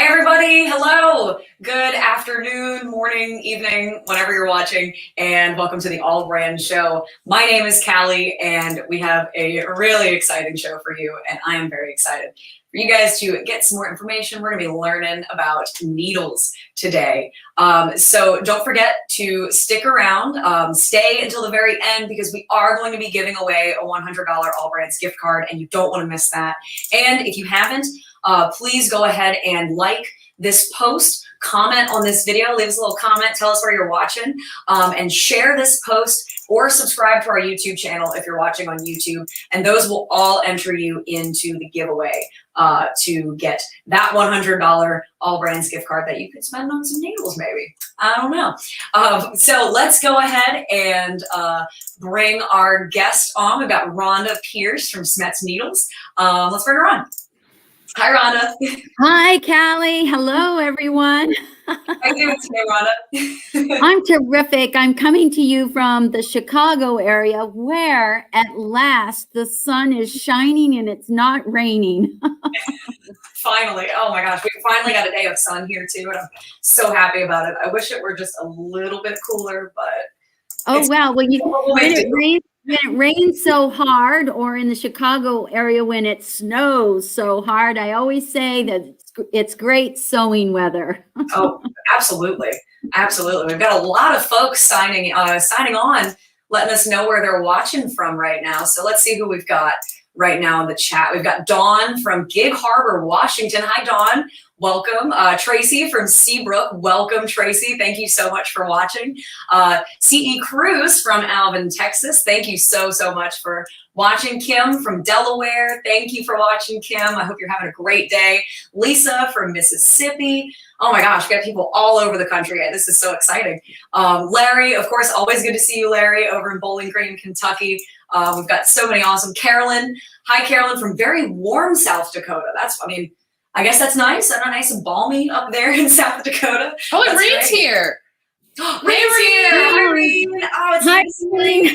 everybody. Hello. Good afternoon, morning, evening, whenever you're watching, and welcome to the AllBrands show. My name is Callie, and we have a really exciting show for you, and I am very excited for you guys to get some more information. We're going to be learning about needles today. So don't forget to stick around, stay until the very end, because we are going to be giving away a $100 AllBrands gift card, and you don't want to miss that. And if you haven't, please go ahead and like this post, comment on this video, leave us a little comment, tell us where you're watching, and share this post or subscribe to our YouTube channel if you're watching on YouTube, and those will all enter you into the giveaway to get that $100 AllBrands gift card that you could spend on some needles, maybe. I don't know. So let's go ahead and bring our guest on. We've got Rhonda Pierce from SCHMETZneedles. Let's bring her on. Hi, Rhonda. Hi, Callie. Hello, everyone. How are you doing today, Rhonda? I'm terrific. I'm coming to you from the Chicago area where at last the sun is shining and it's not raining. Finally. Oh my gosh. We finally got a day of sun here too, and I'm so happy about it. I wish it were just a little bit cooler, but oh, wow. Well, when it rains so hard, or in the Chicago area when it snows so hard, I always say that it's great sewing weather. Oh, absolutely. Absolutely. We've got a lot of folks signing on, letting us know where they're watching from right now. So let's see who we've got right now in the chat. We've got Dawn from Gig Harbor, Washington. Hi, Dawn. Welcome. Tracy from Seabrook. Welcome, Tracy. Thank you so much for watching. C.E. Cruz from Alvin, Texas. Thank you so much for watching. Kim from Delaware. Thank you for watching, Kim. I hope you're having a great day. Lisa from Mississippi. Oh my gosh, we got people all over the country. This is so exciting. Larry, of course, always good to see you, Larry, over in Bowling Green, Kentucky. We've got so many awesome. Carolyn. Hi, Carolyn from very warm South Dakota. I guess that's nice. I'm nice and balmy up there in South Dakota. Oh, it rains here. Rain's here. Hi, Rain. Oh, it's nice.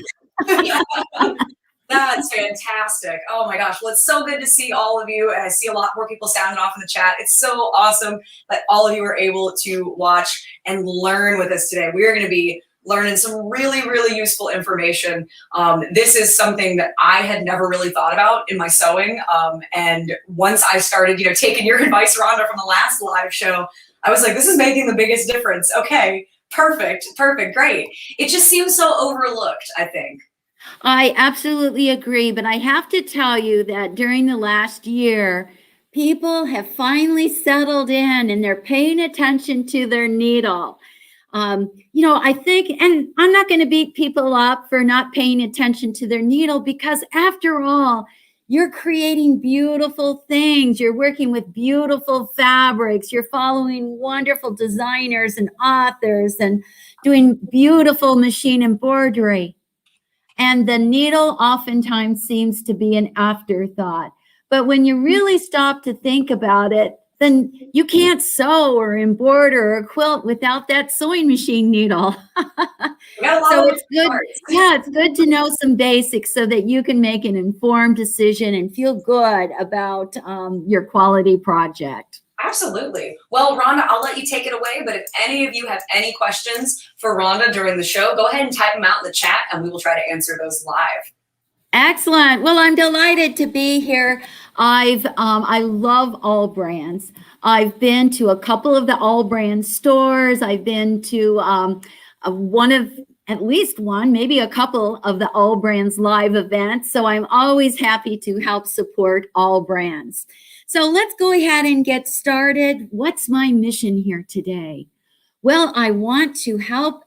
That's fantastic. Oh my gosh. Well, it's so good to see all of you. And I see a lot more people sounding off in the chat. It's so awesome that all of you are able to watch and learn with us today. We are going to be learning some really useful information. This is something that I had never really thought about in my sewing. And once I started, taking your advice, Rhonda, from the last live show, I was like, this is making the biggest difference. Okay, perfect, great. It just seems so overlooked, I think. I absolutely agree, but I have to tell you that during the last year, people have finally settled in and they're paying attention to their needle. I think, and I'm not going to beat people up for not paying attention to their needle, because after all, you're creating beautiful things. You're working with beautiful fabrics. You're following wonderful designers and authors and doing beautiful machine embroidery. And the needle oftentimes seems to be an afterthought. But when you really stop to think about it, then you can't sew or embroider or quilt without that sewing machine needle. So it's good. Yeah, it's good to know some basics so that you can make an informed decision and feel good about your quality project. Absolutely. Well, Rhonda, I'll let you take it away, but if any of you have any questions for Rhonda during the show, go ahead and type them out in the chat and we will try to answer those live. Excellent. Well, I'm delighted to be here. I love AllBrands. I've been to a couple of the AllBrands stores. I've been to at least one, maybe a couple of the AllBrands live events. So I'm always happy to help support AllBrands. So let's go ahead and get started. What's my mission here today? Well, I want to help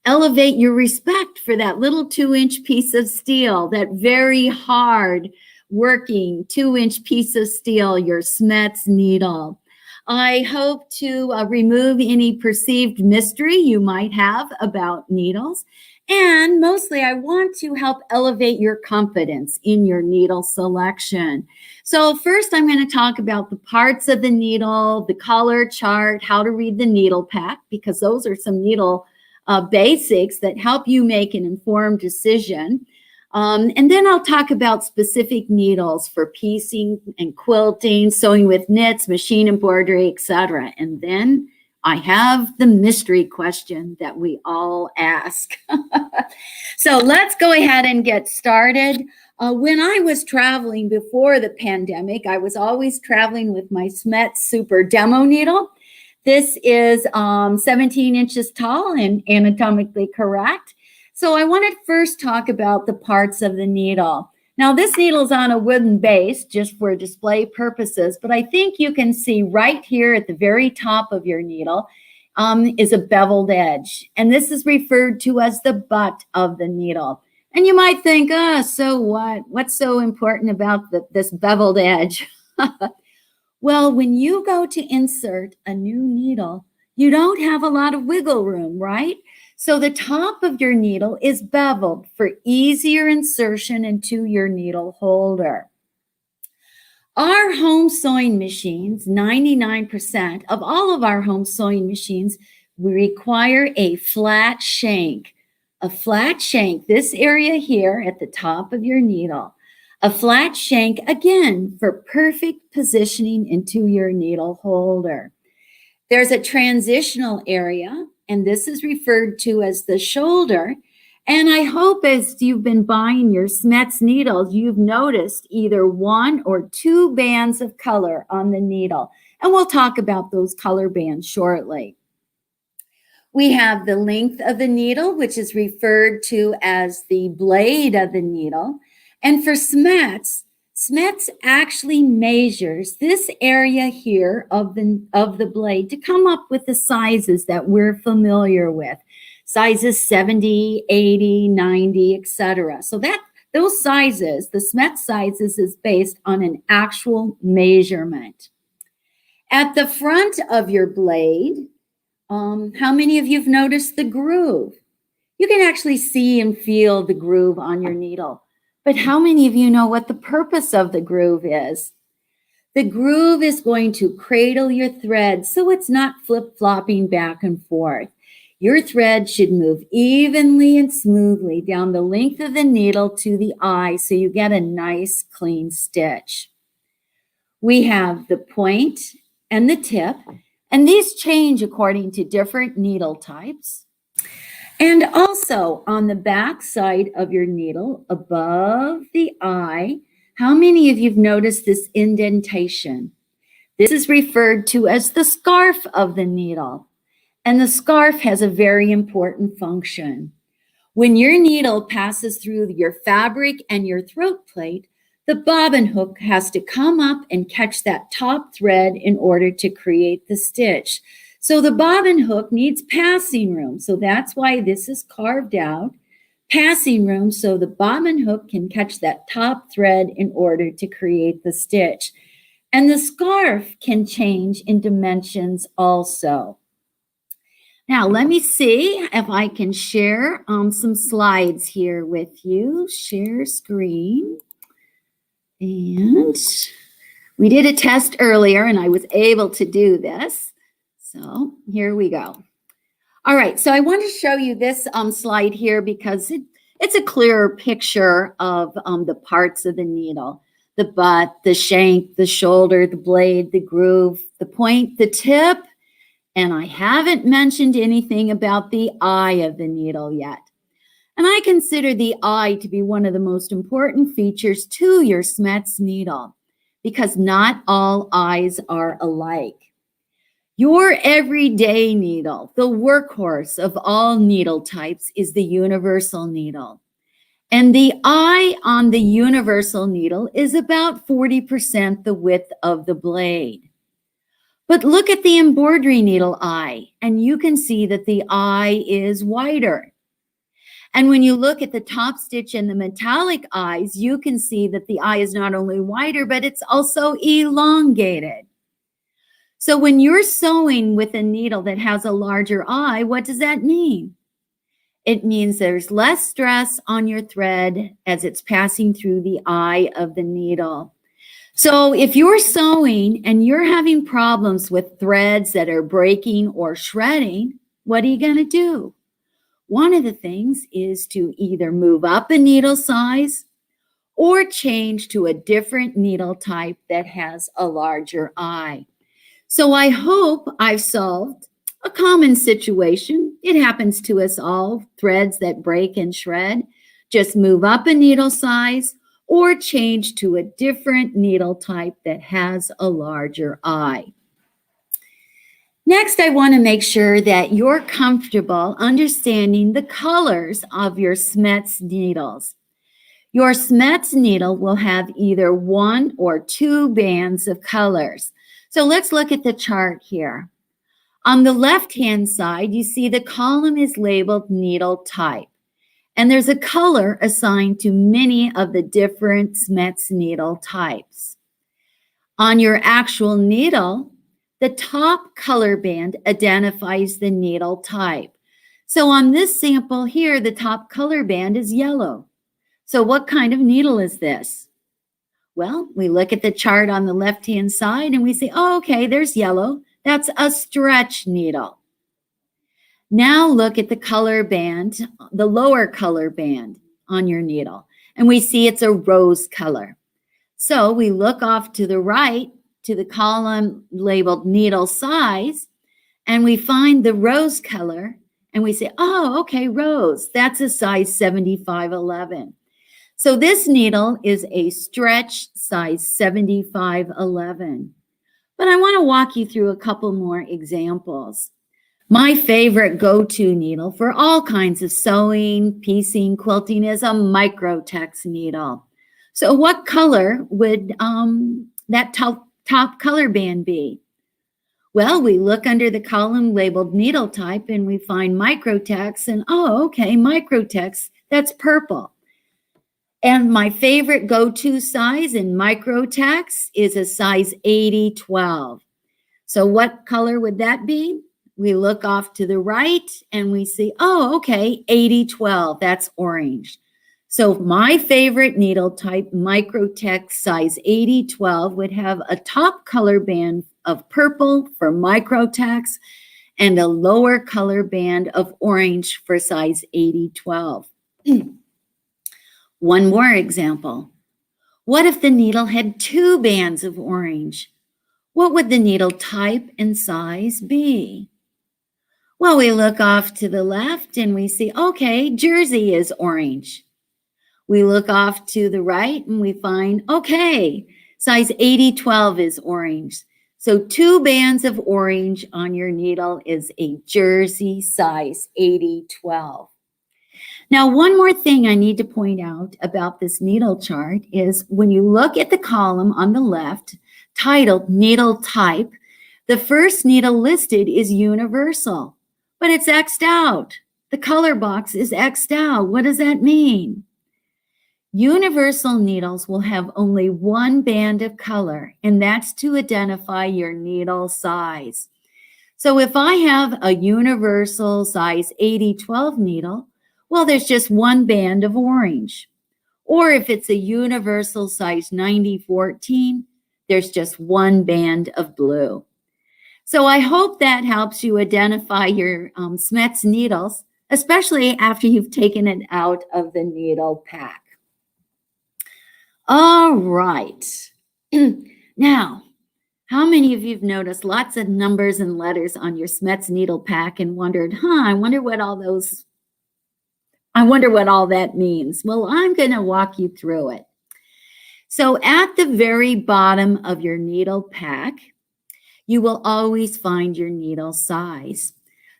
elevate your respect for that little 2-inch piece of steel, that very hard working 2-inch piece of steel, your Schmetz needle. I hope to remove any perceived mystery you might have about needles. And mostly I want to help elevate your confidence in your needle selection. So first I'm going to talk about the parts of the needle, the color chart, how to read the needle pack, because those are some needle basics that help you make an informed decision. And then I'll talk about specific needles for piecing and quilting, sewing with knits, machine embroidery, etc. And then I have the mystery question that we all ask. So let's go ahead and get started. When I was traveling before the pandemic, I was always traveling with my Schmetz Super Demo needle. This is 17 inches tall and anatomically correct. So I want to first talk about the parts of the needle. Now this needle is on a wooden base just for display purposes, but I think you can see right here at the very top of your needle is a beveled edge. And this is referred to as the butt of the needle. And you might think, so what? What's so important about this beveled edge? Well, when you go to insert a new needle, you don't have a lot of wiggle room, right? So the top of your needle is beveled for easier insertion into your needle holder. Our home sewing machines, 99% of all of our home sewing machines, require a flat shank. A flat shank, this area here at the top of your needle. A flat shank, again, for perfect positioning into your needle holder. There's a transitional area, and this is referred to as the shoulder. And I hope as you've been buying your SCHMETZneedles, you've noticed either one or two bands of color on the needle. And we'll talk about those color bands shortly. We have the length of the needle, which is referred to as the blade of the needle. And for Schmetz, Schmetz actually measures this area here of the blade to come up with the sizes that we're familiar with. Sizes 70, 80, 90, etc. So those sizes, the Schmetz sizes, is based on an actual measurement. At the front of your blade, how many of you have noticed the groove? You can actually see and feel the groove on your needle. But how many of you know what the purpose of the groove is? The groove is going to cradle your thread so it's not flip-flopping back and forth. Your thread should move evenly and smoothly down the length of the needle to the eye so you get a nice clean stitch. We have the point and the tip, and these change according to different needle types. And also on the back side of your needle, above the eye, how many of you have noticed this indentation? This is referred to as the scarf of the needle. And the scarf has a very important function. When your needle passes through your fabric and your throat plate, the bobbin hook has to come up and catch that top thread in order to create the stitch. So the bobbin hook needs passing room. So that's why this is carved out. Passing room so the bobbin hook can catch that top thread in order to create the stitch. And the scarf can change in dimensions also. Now, let me see if I can share some slides here with you. Share screen. And we did a test earlier, and I was able to do this. So here we go. All right, so I want to show you this slide here because it's a clearer picture of the parts of the needle. The butt, the shank, the shoulder, the blade, the groove, the point, the tip. And I haven't mentioned anything about the eye of the needle yet. And I consider the eye to be one of the most important features to your Schmetz needle because not all eyes are alike. Your everyday needle, the workhorse of all needle types, is the universal needle. And the eye on the universal needle is about 40% the width of the blade. But look at the embroidery needle eye, and you can see that the eye is wider. And when you look at the top stitch and the metallic eyes, you can see that the eye is not only wider, but it's also elongated. So when you're sewing with a needle that has a larger eye, what does that mean? It means there's less stress on your thread as it's passing through the eye of the needle. So if you're sewing and you're having problems with threads that are breaking or shredding, what are you going to do? One of the things is to either move up a needle size or change to a different needle type that has a larger eye. So I hope I've solved a common situation. It happens to us all, threads that break and shred. Just move up a needle size or change to a different needle type that has a larger eye. Next, I want to make sure that you're comfortable understanding the colors of your Schmetz needles. Your Schmetz needle will have either 1 or 2 bands of colors. So let's look at the chart here. On the left-hand side, you see the column is labeled needle type, and there's a color assigned to many of the different Schmetz needle types. On your actual needle, the top color band identifies the needle type. So on this sample here, the top color band is yellow. So what kind of needle is this? Well, we look at the chart on the left-hand side and we say, oh, okay, there's yellow. That's a stretch needle. Now look at the color band, the lower color band on your needle, and we see it's a rose color. So we look off to the right to the column labeled needle size, and we find the rose color, and we say, oh, okay, rose, that's a size 7511. So this needle is a stretch size 7511. But I want to walk you through a couple more examples. My favorite go-to needle for all kinds of sewing, piecing, quilting is a microtex needle. So what color would that top color band be? Well, we look under the column labeled needle type and we find microtex, and oh, okay, microtex, that's purple. And my favorite go-to size in microtex is a size 8012. So what color would that be? We look off to the right and we see, oh, okay, 8012, that's orange. So my favorite needle type, microtex size 8012, would have a top color band of purple for microtex and a lower color band of orange for size 8012. One more example. What if the needle had 2 bands of orange? What would the needle type and size be? Well, we look off to the left and we see, okay, jersey is orange. We look off to the right and we find, okay, size 8012 is orange. So 2 bands of orange on your needle is a jersey size 8012. Now, one more thing I need to point out about this needle chart is when you look at the column on the left titled needle type, the first needle listed is universal, but it's X'd out. The color box is X'd out. What does that mean? Universal needles will have only 1 band of color, and that's to identify your needle size. So if I have a universal size 8012 needle, well, there's just 1 band of orange. Or if it's a universal size 9014, there's just 1 band of blue. So I hope that helps you identify your Schmetz needles, especially after you've taken it out of the needle pack. All right. Now, how many of you have noticed lots of numbers and letters on your Schmetz needle pack and wondered, I wonder what all that means? Well, I'm going to walk you through it. So at the very bottom of your needle pack, you will always find your needle size.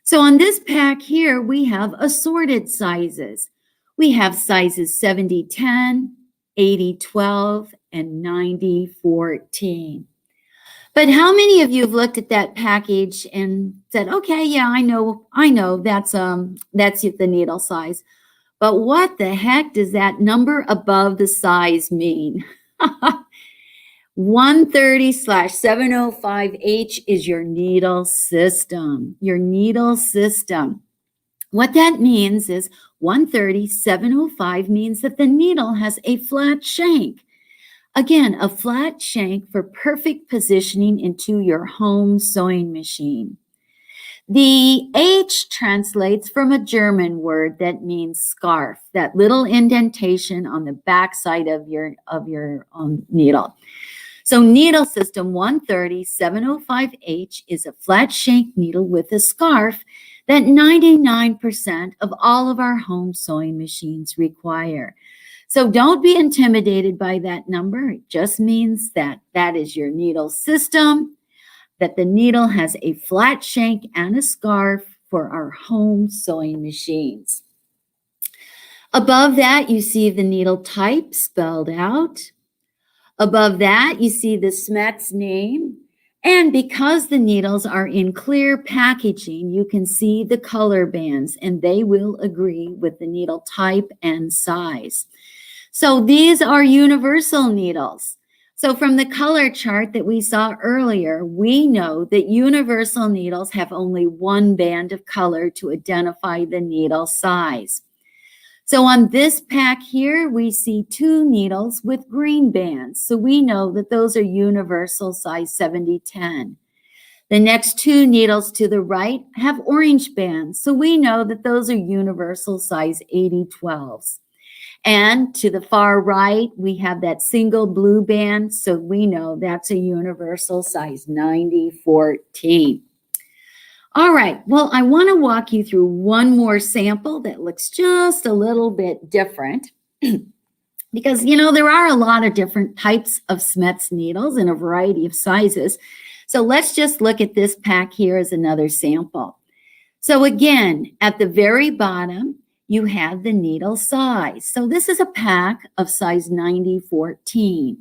So on this pack here, we have assorted sizes. We have sizes 7010, 8012, and 9014. But how many of you have looked at that package and said, okay, yeah, I know that's the needle size. But what the heck does that number above the size mean? 130/705H is your needle system. Your needle system. What that means is 130/705 means that the needle has a flat shank. Again, a flat shank for perfect positioning into your home sewing machine. The H translates from a German word that means scarf, that little indentation on the back side of your needle. So needle system 130705H is a flat shank needle with a scarf that 99% of all of our home sewing machines require. So don't be intimidated by that number. It just means that that is your needle system, that the needle has a flat shank and a scarf for our home sewing machines. Above that, you see the needle type spelled out. Above that, you see the Schmetz name. And because the needles are in clear packaging, you can see the color bands, and they will agree with the needle type and size. So these are universal needles. So from the color chart that we saw earlier, we know that universal needles have only one band of color to identify the needle size. So on this pack here, we see 2 needles with green bands. So we know that those are universal size 70-10. The next 2 needles to the right have orange bands. So we know that those are universal size 80-12s. And to the far right, we have that single blue band. So we know that's a universal size 90-14. All right, well, I want to walk you through one more sample that looks just a little bit different because, you know, there are a lot of different types of Schmetz needles in a variety of sizes. So let's just look at this pack here as another sample. So again, at the very bottom, you have the needle size. So this is a pack of size 90-14.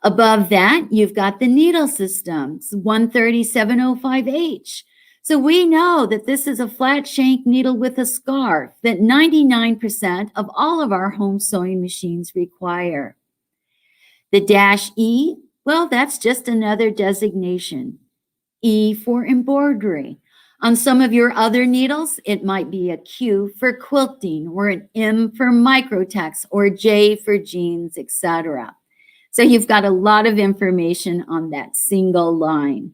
Above that, you've got the needle systems, 130705H. So we know that this is a flat shank needle with a scarf that 99% of all of our home sewing machines require. The dash E, well, that's just another designation. E for embroidery. On some of your other needles, it might be a Q for quilting, or an M for microtext, or J for jeans, etc. So you've got a lot of information on that single line.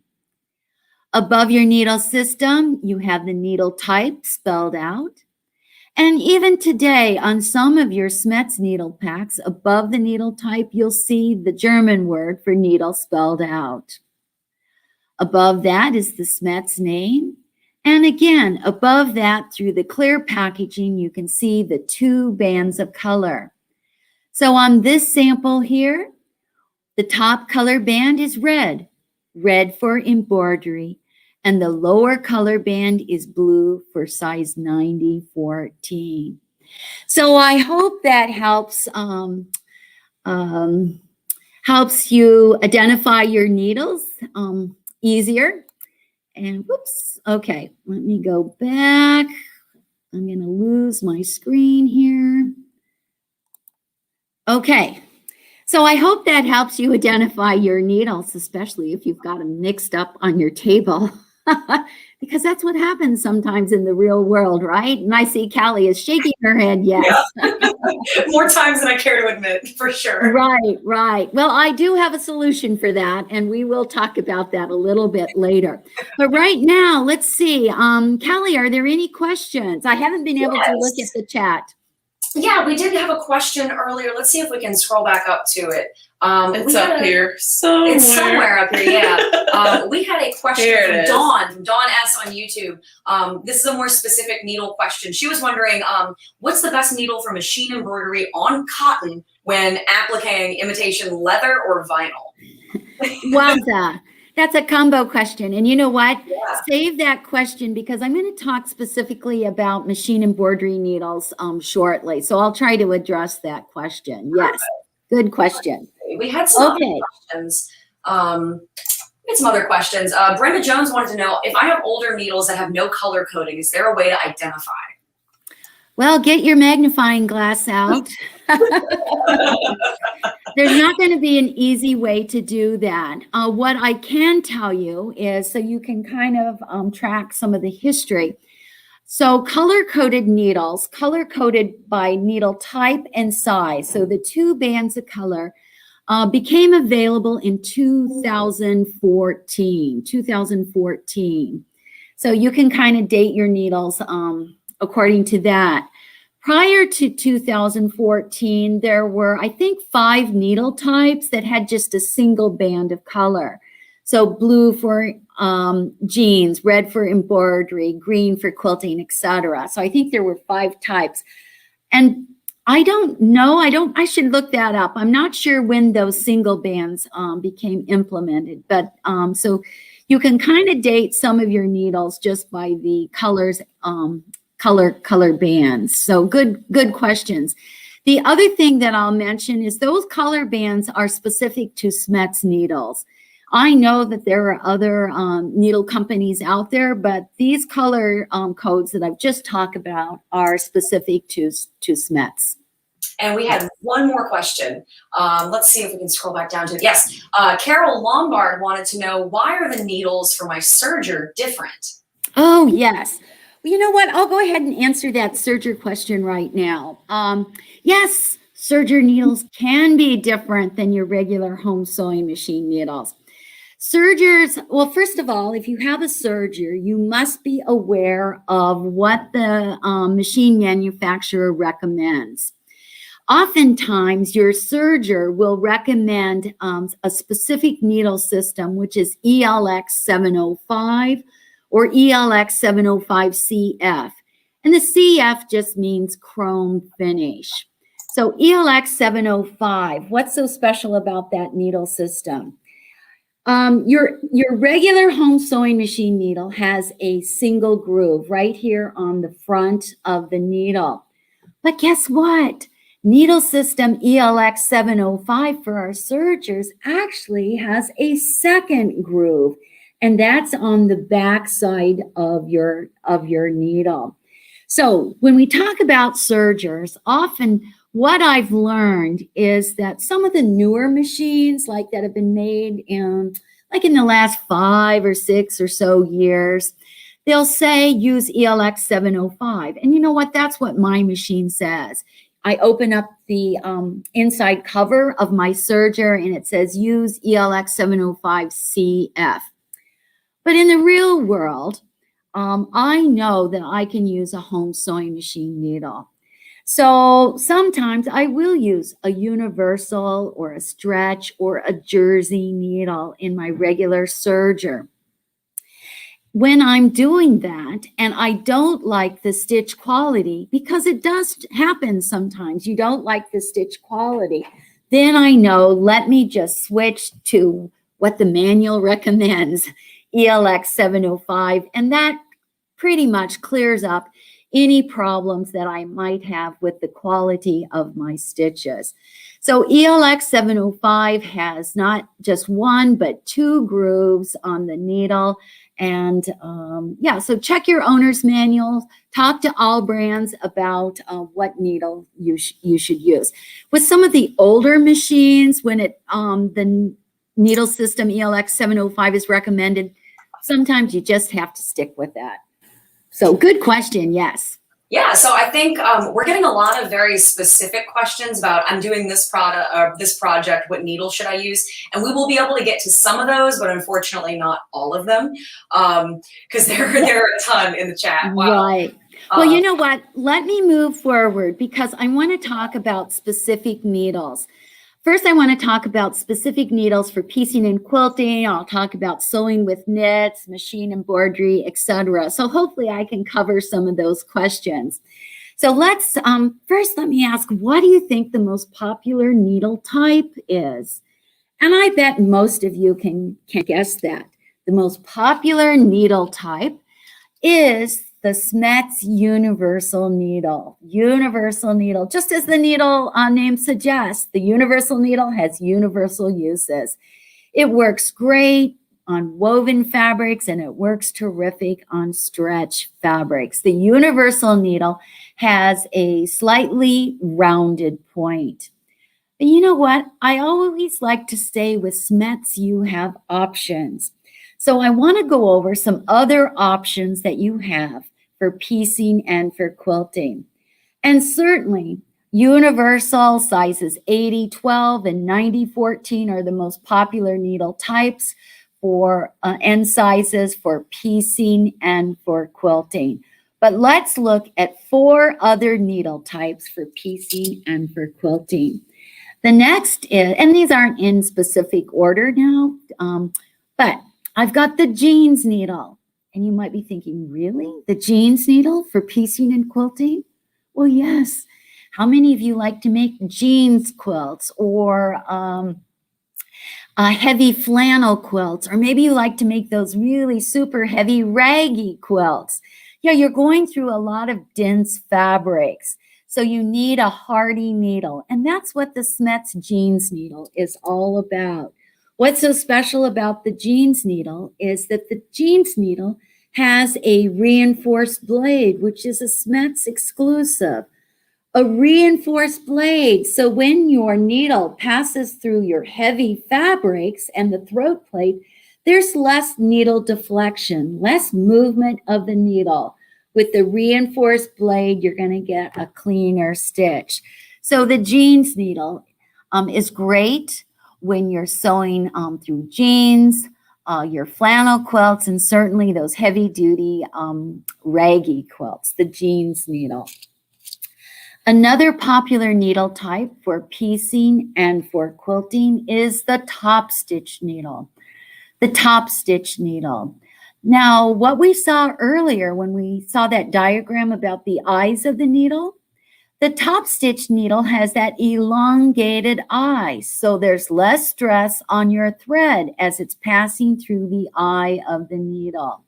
Above your needle system, you have the needle type spelled out. And even today, on some of your Schmetz needle packs, above the needle type, you'll see the German word for needle spelled out. Above that is the Schmetz name. And again, above that, through the clear packaging, you can see the 2 bands of color. So on this sample here, the top color band is red, red for embroidery, and the lower color band is blue for size 90-14. So I hope that helps you identify your needles easier. And whoops, okay, let me go back. I'm going to lose my screen here. Okay. So I hope that helps you identify your needles, especially if you've got them mixed up on your table, because that's what happens sometimes in the real world, right? And I see Callie is shaking her head, yes. Yeah. More times than I care to admit, for sure. Right, right. Well, I do have a solution for that, and we will talk about that a little bit later. But right now, let's see. Callie, are there any questions? I haven't been able to look at the chat. Yeah, we did have a question earlier. Let's see if we can scroll back up to it. It's up here somewhere. It's somewhere up here, yeah. We had a question from Dawn S on YouTube. This is a more specific needle question. She was wondering, what's the best needle for machine embroidery on cotton when appliquing imitation leather or vinyl? Wowza. That's a combo question. And you know what? Yeah. Save that question because I'm going to talk specifically about machine embroidery needles shortly. So I'll try to address that question. Yes. Good question. We had some other questions. We had some other questions. Brenda Jones wanted to know, if I have older needles that have no color coding, is there a way to identify? Well, get your magnifying glass out. There's not going to be an easy way to do that. What I can tell you is, so you can kind of track some of the history. So color-coded needles, color-coded by needle type and size, so the 2 bands of color, became available in 2014. So you can kind of date your needles according to that. Prior to 2014, there were, I think, 5 needle types that had just a single band of color. So blue for jeans, red for embroidery, green for quilting, etc. So I think there were 5 types. And I don't know, I should look that up. I'm not sure when those single bands became implemented, but so you can kind of date some of your needles just by the colors, color bands. So good questions. The other thing that I'll mention is those color bands are specific to SCHMETZneedles. I know that there are other needle companies out there, but these color codes that I've just talked about are specific to SCHMETZ. And we had one more question. Let's see if we can scroll back down to it. Yes, Carol Lombard wanted to know, why are the needles for my serger different? Oh, yes. Well, you know what? I'll go ahead and answer that serger question right now. Yes, serger needles can be different than your regular home sewing machine needles. Sergers, well, first of all, if you have a serger, you must be aware of what the machine manufacturer recommends. Oftentimes, your serger will recommend a specific needle system, which is ELX 705 or ELX 705CF. And the CF just means chrome finish. So ELX 705, what's so special about that needle system? Your regular home sewing machine needle has a single groove right here on the front of the needle. But guess what? Needle system ELX 705 for our sergers actually has a second groove, and that's on the back side of your needle. So when we talk about sergers, often what I've learned is that some of the newer machines like that have been made in the last 5 or 6 or so years, they'll say use ELX 705. And you know what? That's what my machine says. I open up the inside cover of my serger and it says use ELX 705CF. But in the real world, I know that I can use a home sewing machine needle. So sometimes I will use a universal or a stretch or a jersey needle in my regular serger. When I'm doing that and I don't like the stitch quality, because it does happen sometimes, you don't like the stitch quality, then I know, let me just switch to what the manual recommends, ELX 705, and that pretty much clears up any problems that I might have with the quality of my stitches. So ELX 705 has not just 1, but 2 grooves on the needle. And yeah, so check your owner's manual, talk to AllBrands about what needle you should use. With some of the older machines, when the needle system ELX 705 is recommended, sometimes you just have to stick with that. So good question, yes. Yeah, so I think we're getting a lot of very specific questions about, I'm doing this product or this project, what needle should I use? And we will be able to get to some of those, but unfortunately not all of them, because there are a ton in the chat. Wow. Right. Well, you know what? Let me move forward because I want to talk about specific needles. First, I want to talk about specific needles for piecing and quilting. I'll talk about sewing with knits, machine embroidery, etc. So hopefully I can cover some of those questions. So let's first let me ask, what do you think the most popular needle type is? And I bet most of you can guess that. The most popular needle type is the Schmetz universal needle. Universal needle, just as the needle name suggests, the universal needle has universal uses. It works great on woven fabrics and it works terrific on stretch fabrics. The universal needle has a slightly rounded point. But you know what? I always like to say with Schmetz, you have options. So I want to go over some other options that you have for piecing and for quilting. And certainly universal sizes 80-12 and 90-14 are the most popular needle types for and sizes for piecing and for quilting. But let's look at 4 other needle types for piecing and for quilting. The next is, and these aren't in specific order now, but I've got the jeans needle. And you might be thinking, really? The jeans needle for piecing and quilting? Well, yes. How many of you like to make jeans quilts or heavy flannel quilts? Or maybe you like to make those really super heavy raggy quilts. Yeah, you're going through a lot of dense fabrics. So you need a hardy needle. And that's what the Schmetz jeans needle is all about. What's so special about the jeans needle is that the jeans needle has a reinforced blade, which is a Schmetz exclusive. A reinforced blade. So when your needle passes through your heavy fabrics and the throat plate, there's less needle deflection, less movement of the needle. With the reinforced blade, you're going to get a cleaner stitch. So the jeans needle is great when you're sewing through jeans, your flannel quilts, and certainly those heavy-duty raggy quilts, the jeans needle. Another popular needle type for piecing and for quilting is the top stitch needle. The top stitch needle. Now, what we saw earlier when we saw that diagram about the eyes of the needle, the top stitch needle has that elongated eye, so there's less stress on your thread as it's passing through the eye of the needle.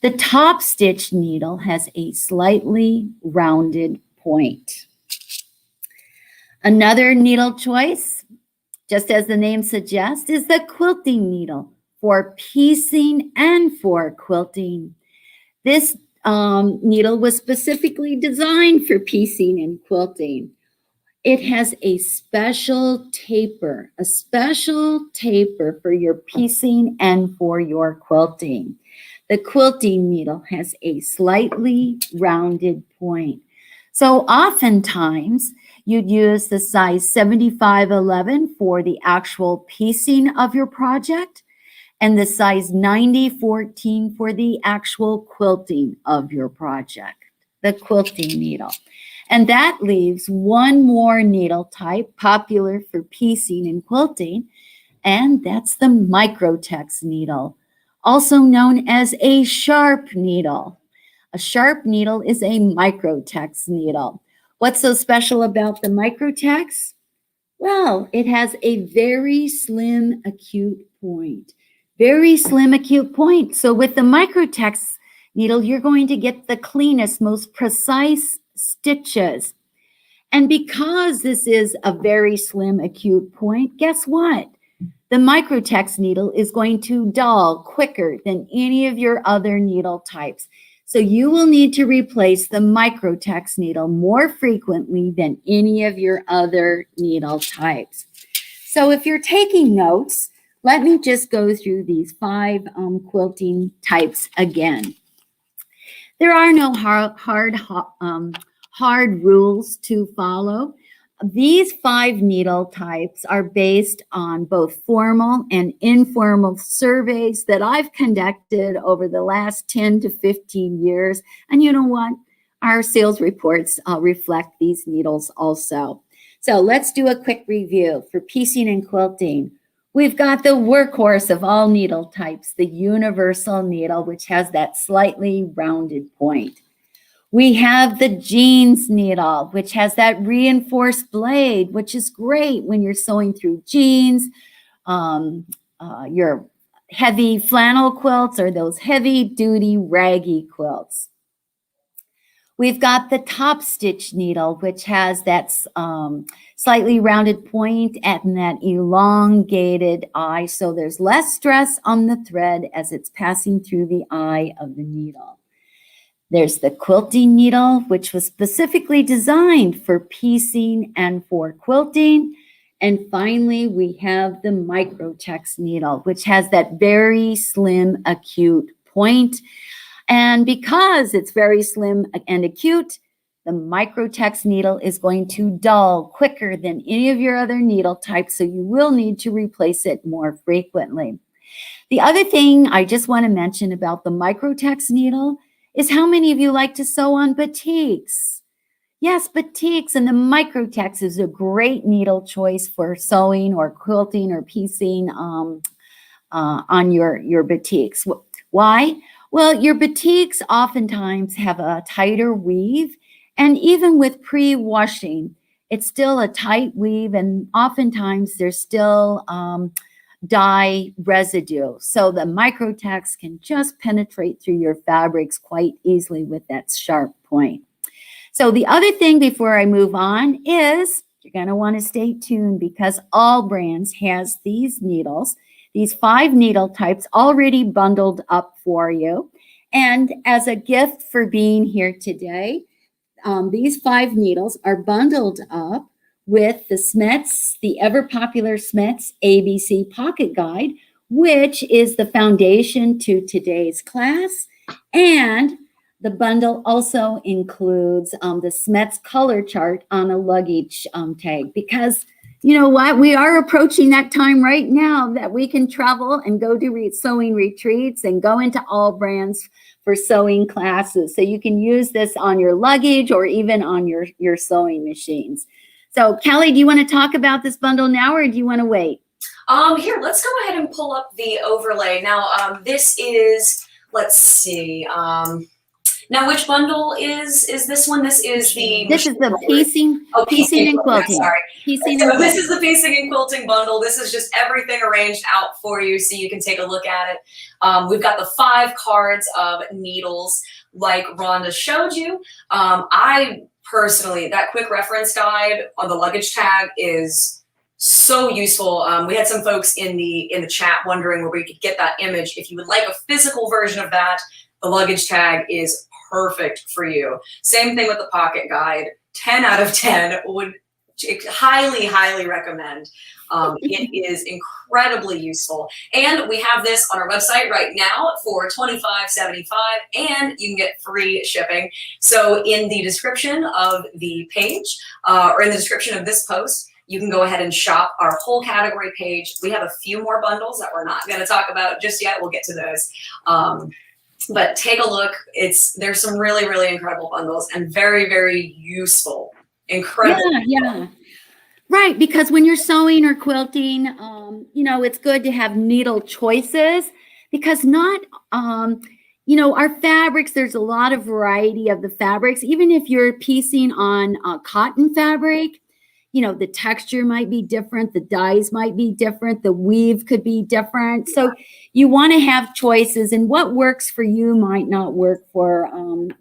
The top stitch needle has a slightly rounded point. Another needle choice, just as the name suggests, is the quilting needle for piecing and for quilting. This needle was specifically designed for piecing and quilting. It has a special taper for your piecing and for your quilting. The quilting needle has a slightly rounded point. So oftentimes you'd use the size 75-11 for the actual piecing of your project and the size 90-14 for the actual quilting of your project, the quilting needle. And that leaves one more needle type popular for piecing and quilting, and that's the microtex needle, also known as a sharp needle. A sharp needle is a microtex needle. What's so special about the microtex? Well, it has a very slim acute point. Very slim acute point. So with the microtex needle, you're going to get the cleanest, most precise stitches. And because this is a very slim acute point, guess what? The microtex needle is going to dull quicker than any of your other needle types. So you will need to replace the microtex needle more frequently than any of your other needle types. So if you're taking notes, let me just go through these 5 quilting types again. There are no hard rules to follow. These 5 needle types are based on both formal and informal surveys that I've conducted over the last 10 to 15 years. And you know what? Our sales reports reflect these needles also. So let's do a quick review for piecing and quilting. We've got the workhorse of all needle types, the universal needle, which has that slightly rounded point. We have the jeans needle, which has that reinforced blade, which is great when you're sewing through jeans, your heavy flannel quilts, or those heavy-duty raggy quilts. We've got the top stitch needle, which has that slightly rounded point and that elongated eye, so there's less stress on the thread as it's passing through the eye of the needle. There's the quilting needle, which was specifically designed for piecing and for quilting. And finally, we have the microtex needle, which has that very slim acute point. And because it's very slim and acute, the microtex needle is going to dull quicker than any of your other needle types, so you will need to replace it more frequently. The other thing I just want to mention about the Microtex needle is how many of you like to sew on batiks? Yes, batiks, and the Microtex is a great needle choice for sewing or quilting or piecing on your batiks. Why? Well, your batiks oftentimes have a tighter weave, and even with pre-washing, it's still a tight weave, and oftentimes there's still dye residue. So the Microtex can just penetrate through your fabrics quite easily with that sharp point. So the other thing before I move on is you're going to want to stay tuned because AllBrands has these needles, these 5 needle types already bundled up for you. And as a gift for being here today, these 5 needles are bundled up with the Schmetz, the ever popular Schmetz ABC Pocket Guide, which is the foundation to today's class. And the bundle also includes the Schmetz color chart on a luggage tag because you know what? We are approaching that time right now that we can travel and go to sewing retreats and go into AllBrands for sewing classes. So you can use this on your luggage or even on your sewing machines. So Callie, do you want to talk about this bundle now or do you want to wait? Here, let's go ahead and pull up the overlay. Now, this is, let's see. Now, which bundle is this one? This is the piecing. Oh, piecing and quilting. Sorry. Piecing so and this is the piecing and quilting bundle. This is just everything arranged out for you so you can take a look at it. We've got the 5 cards of needles like Rhonda showed you. I personally, that quick reference guide on the luggage tag is so useful. We had some folks in the chat wondering where we could get that image. If you would like a physical version of that, the luggage tag is perfect for you. Same thing with the pocket guide. 10 out of 10 would highly, highly recommend. It is incredibly useful. And we have this on our website right now for $25.75, and you can get free shipping. So in the description of the page, or in the description of this post, you can go ahead and shop our whole category page. We have a few more bundles that we're not going to talk about just yet. We'll get to those. But take a look. There's some really, really incredible bundles and very, very useful. Incredible. Yeah. Right, because when you're sewing or quilting, you know, it's good to have needle choices because not, you know, our fabrics, there's a lot of variety of the fabrics. Even if you're piecing on cotton fabric, you know, the texture might be different, the dyes might be different, the weave could be different. So you want to have choices, and what works for you might not work for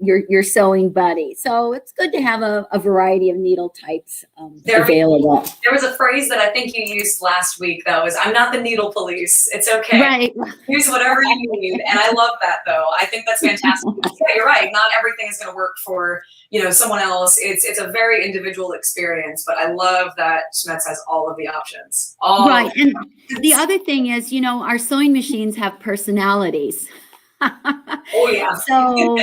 your sewing buddy. So it's good to have a variety of needle types available. There was a phrase that I think you used last week, though, is I'm not the needle police. It's okay. Right. Use whatever you need. And I love that, though. I think that's fantastic. Yeah, you're right. Not everything is going to work for, you know, someone else. It's a very individual experience, but I love that Schmetz has all of the options. Right. And the other thing is, you know, our sewing machines have personalities. Oh, yeah. So,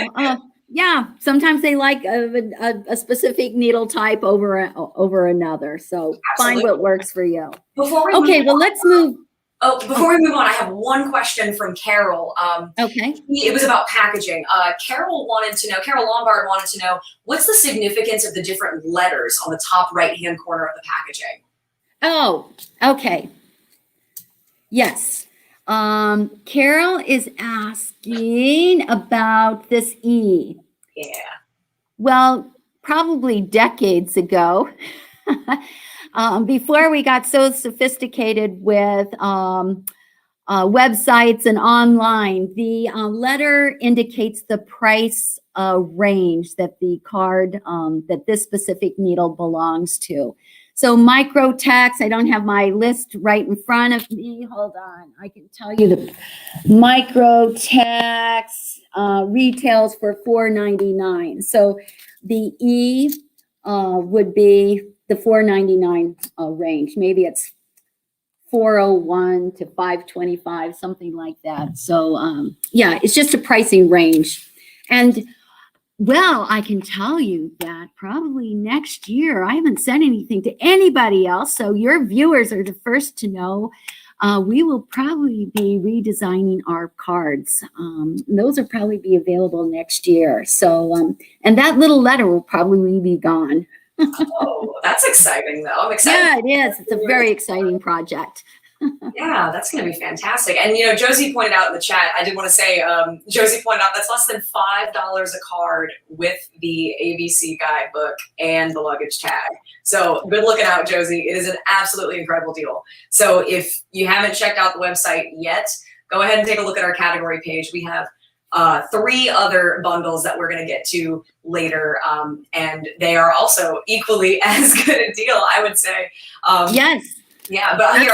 yeah, sometimes they like a specific needle type over another. So Find what works for you. Let's move. Oh, before we move on, I have one question from Carol. Okay. It was about packaging. Carol Lombard wanted to know, what's the significance of the different letters on the top right-hand corner of the packaging? Oh, okay. Yes. Carol is asking about this E. Yeah. Well, probably decades ago, before we got so sophisticated with websites and online, the letter indicates the price range that the card, that this specific needle belongs to. So Microtex, I don't have my list right in front of me. Hold on. I can tell you the Microtex retails for $4.99. So the E would be the $4.99 range. Maybe it's $4.01 to $5.25, something like that. So yeah, it's just a pricing range. And well, I can tell you that probably next year, I haven't said anything to anybody else, so your viewers are the first to know. we will probably be redesigning our cards. Those will probably be available next year. So, and that little letter will probably be gone. Oh, that's exciting, though. I'm excited. Yeah, it is. It's a very exciting project. Yeah, that's going to be fantastic. And, Josie pointed out in the chat, I did want to say, Josie pointed out that's less than $5 a card with the ABC guidebook and the luggage tag. So good looking out, Josie. It is an absolutely incredible deal. So if you haven't checked out the website yet, go ahead and take a look at our category page. We have 3 other bundles that we're going to get to later, and they are also equally as good a deal, I would say. Yes. Yeah, but here,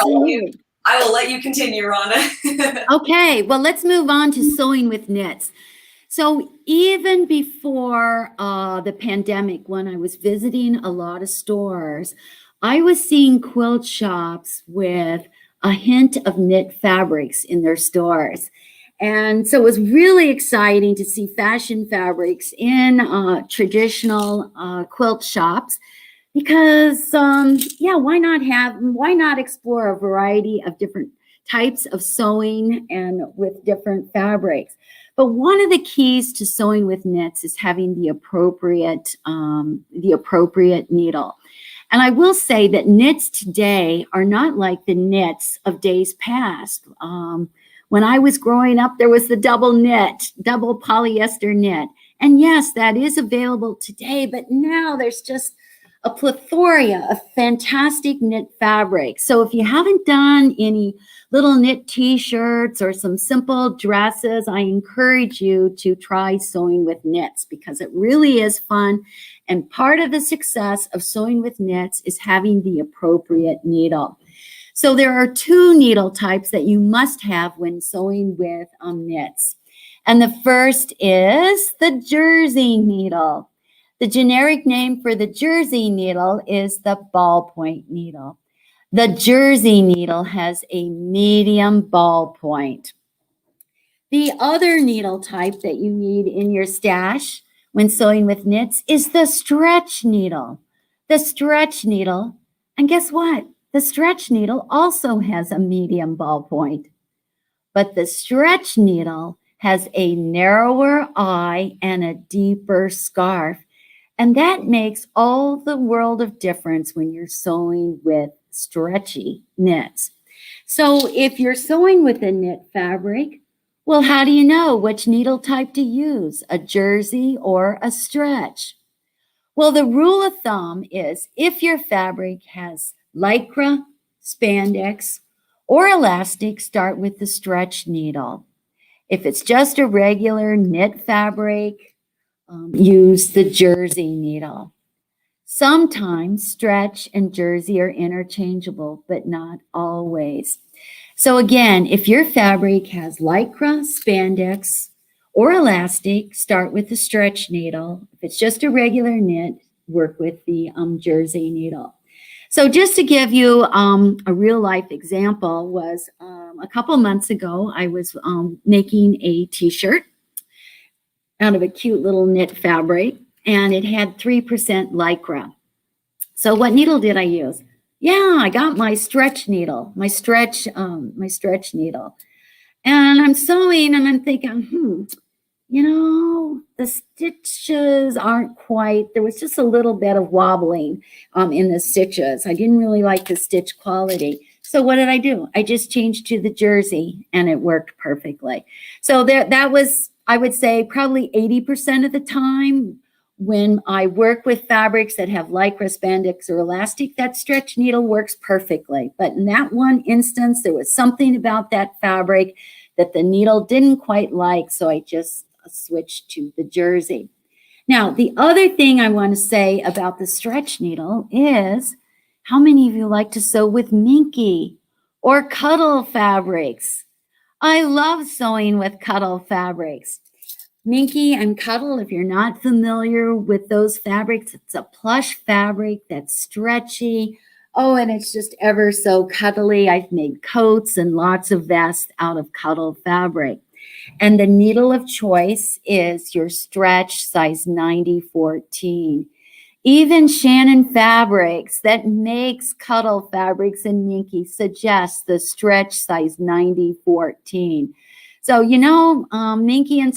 I will let you continue, Rhonda. Okay, well, let's move on to sewing with knits. So even before the pandemic, when I was visiting a lot of stores, I was seeing quilt shops with a hint of knit fabrics in their stores. And so it was really exciting to see fashion fabrics in traditional quilt shops. Because, why not explore a variety of different types of sewing and with different fabrics? But one of the keys to sewing with knits is having the appropriate needle. And I will say that knits today are not like the knits of days past. When I was growing up, there was the double polyester knit. And yes, that is available today, but now there's just a plethora of fantastic knit fabric. So if you haven't done any little knit t-shirts or some simple dresses, I encourage you to try sewing with knits because it really is fun. And part of the success of sewing with knits is having the appropriate needle. So there are 2 needle types that you must have when sewing with knits. And the first is the jersey needle. The generic name for the jersey needle is the ballpoint needle. The jersey needle has a medium ballpoint. The other needle type that you need in your stash when sewing with knits is the stretch needle. The stretch needle, and guess what? The stretch needle also has a medium ballpoint. But the stretch needle has a narrower eye and a deeper scarf. And that makes all the world of difference when you're sewing with stretchy knits. So if you're sewing with a knit fabric, well, how do you know which needle type to use, a jersey or a stretch? Well, the rule of thumb is if your fabric has lycra, spandex, or elastic, start with the stretch needle. If it's just a regular knit fabric, use the jersey needle. Sometimes stretch and jersey are interchangeable, but not always. So again, if your fabric has lycra, spandex, or elastic, start with the stretch needle. If it's just a regular knit, work with the jersey needle. So just to give you a real life example was a couple months ago, I was making a t-shirt out of a cute little knit fabric, and it had 3% lycra. So what needle did I use? Yeah, I got my stretch needle, my stretch needle. And I'm sewing and I'm thinking, the stitches aren't quite, there was just a little bit of wobbling in the stitches. I didn't really like the stitch quality. So what did I do? I just changed to the jersey and it worked perfectly. So that was, I would say, probably 80% of the time when I work with fabrics that have lycra, spandex, or elastic, that stretch needle works perfectly. But in that one instance, there was something about that fabric that the needle didn't quite like, so I just switched to the jersey. Now, the other thing I want to say about the stretch needle is, how many of you like to sew with minky or cuddle fabrics? I love sewing with cuddle fabrics. Minky and cuddle, if you're not familiar with those fabrics, it's a plush fabric that's stretchy. Oh, and it's just ever so cuddly. I've made coats and lots of vests out of cuddle fabric. And the needle of choice is your stretch size 90-14. Even Shannon Fabrics that makes Cuddle Fabrics and Minky suggests the stretch size 90-14. So, you know, Minky and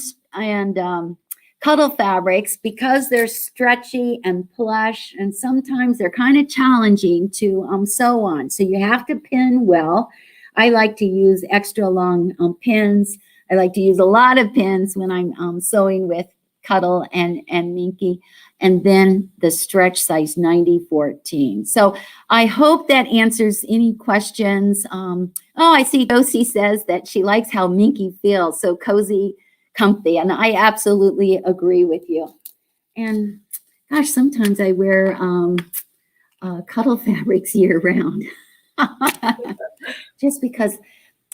Cuddle Fabrics, because they're stretchy and plush, and sometimes they're kind of challenging to sew on. So you have to pin well. I like to use extra long pins. I like to use a lot of pins when I'm sewing with Cuddle and Minky. And then the stretch size 90-14. So I hope that answers any questions. I see Josie says that she likes how Minky feels, so cozy, comfy, and I absolutely agree with you. And gosh, sometimes I wear Cuddle Fabrics year round. Just because,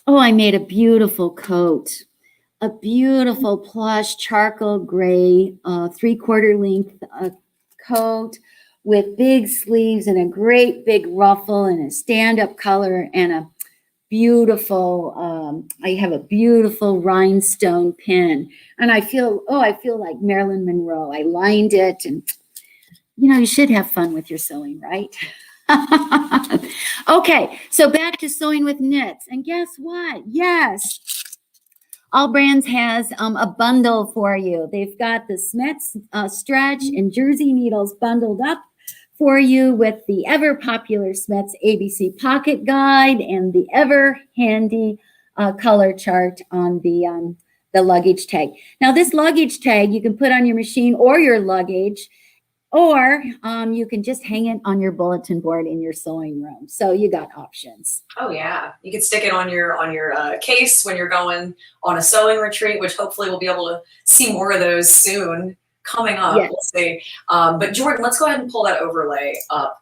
I made a beautiful coat. A beautiful plush charcoal gray 3/4 length coat with big sleeves and a great big ruffle and a stand-up collar and a beautiful, I have a beautiful rhinestone pin. And I feel like Marilyn Monroe. I lined it, and you should have fun with your sewing, right? Okay, so back to sewing with knits. And guess what? Yes. AllBrands has a bundle for you. They've got the Schmetz stretch and jersey needles bundled up for you with the ever popular Schmetz ABC pocket guide and the ever handy color chart on the luggage tag. Now, this luggage tag you can put on your machine or your luggage, or you can just hang it on your bulletin board in your sewing room. So you got options. Oh yeah, you can stick it on your case when you're going on a sewing retreat, which hopefully we'll be able to see more of those soon coming up. Yes. We'll see. But Jordan, let's go ahead and pull that overlay up.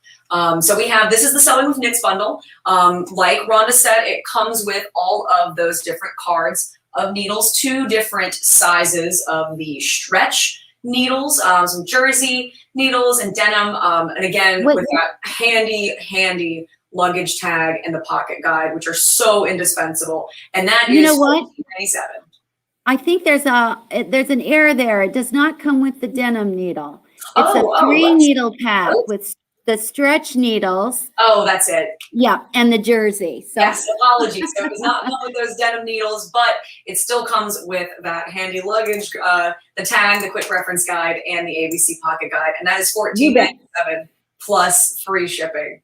So this is the Sewing with Knits bundle. Like Rhonda said, it comes with all of those different cards of needles, 2 different sizes of the stretch needles, some jersey needles and denim, and again with that handy luggage tag and the pocket guide, which are so indispensable. And that is $97. I think there's an error there. It does not come with the denim needle. It's a 3 needle pack with the stretch needles. Oh, that's it. Yeah, and the jersey. So. Yes, apologies. So it does not come with those denim needles, but it still comes with that handy luggage, the tag, the quick reference guide, and the ABC pocket guide. And that is $14.97 plus free shipping.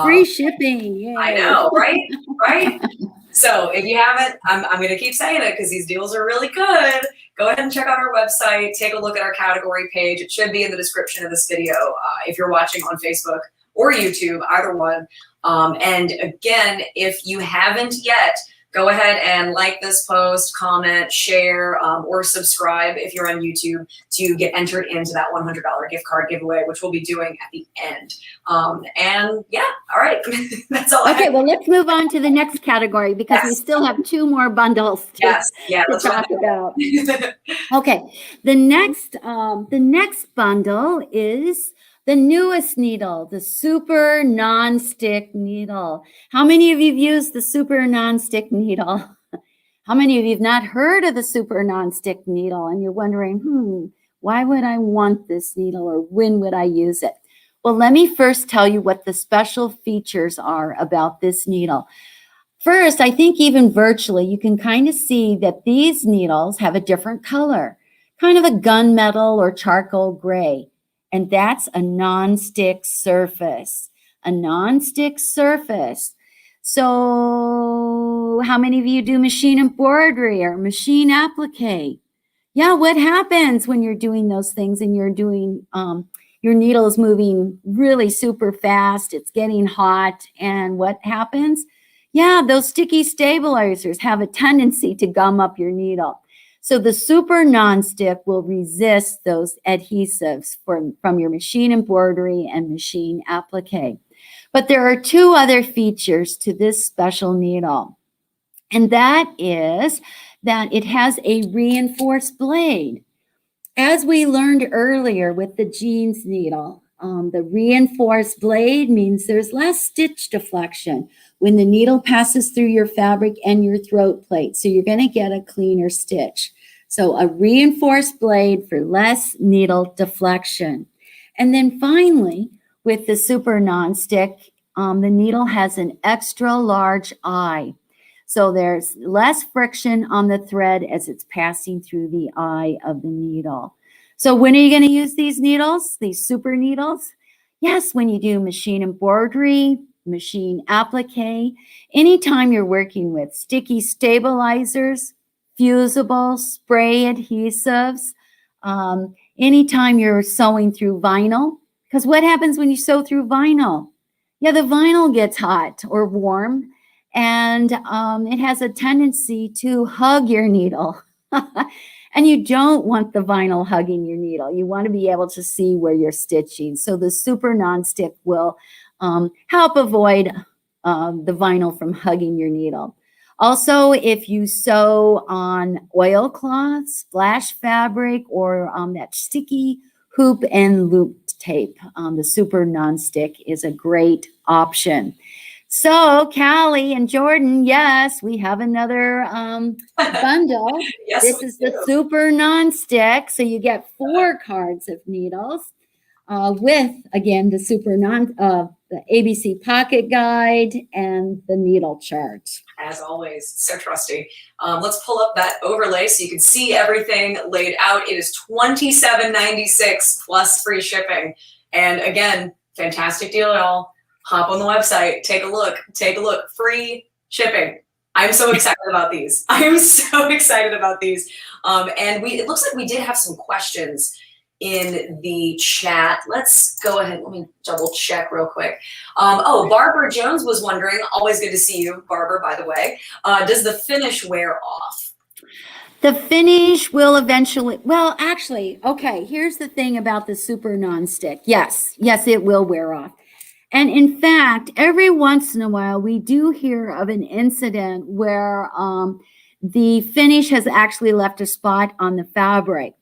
Free shipping, yeah. I know, right? Right? So if you haven't, I'm going to keep saying it because these deals are really good. Go ahead and check out our website. Take a look at our category page. It should be in the description of this video if you're watching on Facebook or YouTube, either one. And again, if you haven't yet, go ahead and like this post, comment, share, or subscribe if you're on YouTube to get entered into that $100 gift card giveaway, which we'll be doing at the end. And yeah, all right. That's all. Okay, well, let's move on to the next category because we still have 2 more bundles to talk about. Okay, the next bundle is the newest needle, the super non-stick needle. How many of you have used the super non-stick needle? How many of you have not heard of the super non-stick needle? And you're wondering, why would I want this needle, or when would I use it? Well, let me first tell you what the special features are about this needle. First, I think even virtually, you can kind of see that these needles have a different color, kind of a gunmetal or charcoal gray. And that's a non-stick surface, a non-stick surface. So how many of you do machine embroidery or machine applique? Yeah, what happens when you're doing those things and you're doing, your needle is moving really super fast, it's getting hot, and what happens? Yeah, those sticky stabilizers have a tendency to gum up your needle. So the super non-stick will resist those adhesives from your machine embroidery and machine applique. But there are 2 other features to this special needle. And that is that it has a reinforced blade. As we learned earlier with the jeans needle, the reinforced blade means there's less stitch deflection when the needle passes through your fabric and your throat plate. So you're going to get a cleaner stitch. So a reinforced blade for less needle deflection. And then finally, with the super nonstick, the needle has an extra large eye. So there's less friction on the thread as it's passing through the eye of the needle. So when are you going to use these needles, these super needles? Yes, when you do machine embroidery, machine applique, anytime you're working with sticky stabilizers, fusible, spray adhesives, anytime you're sewing through vinyl, because what happens when you sew through vinyl? Yeah, the vinyl gets hot or warm, and it has a tendency to hug your needle. And you don't want the vinyl hugging your needle. You want to be able to see where you're stitching. So the super nonstick will help avoid the vinyl from hugging your needle. Also, if you sew on oilcloth, splash fabric, or that sticky hoop and loop tape, the super nonstick is a great option. So, Callie and Jordan, yes, we have another bundle. Yes, this is the super nonstick. So you get 4 cards of needles with, again, the the ABC pocket guide and the needle chart. As always, so trusty. Let's pull up that overlay so you can see everything laid out. It is $27.96 plus free shipping. And again, fantastic deal, y'all. Hop on the website, take a look, free shipping. I'm so excited about these. I am so excited about these. And it looks like we did have some questions in the chat. Let's go ahead. Let me double check real quick. Barbara Jones was wondering, always good to see you, Barbara, by the way. Does the finish wear off? The finish will eventually, well, actually, okay, here's the thing about the super nonstick. Yes, it will wear off. And in fact, every once in a while, we do hear of an incident where the finish has actually left a spot on the fabric.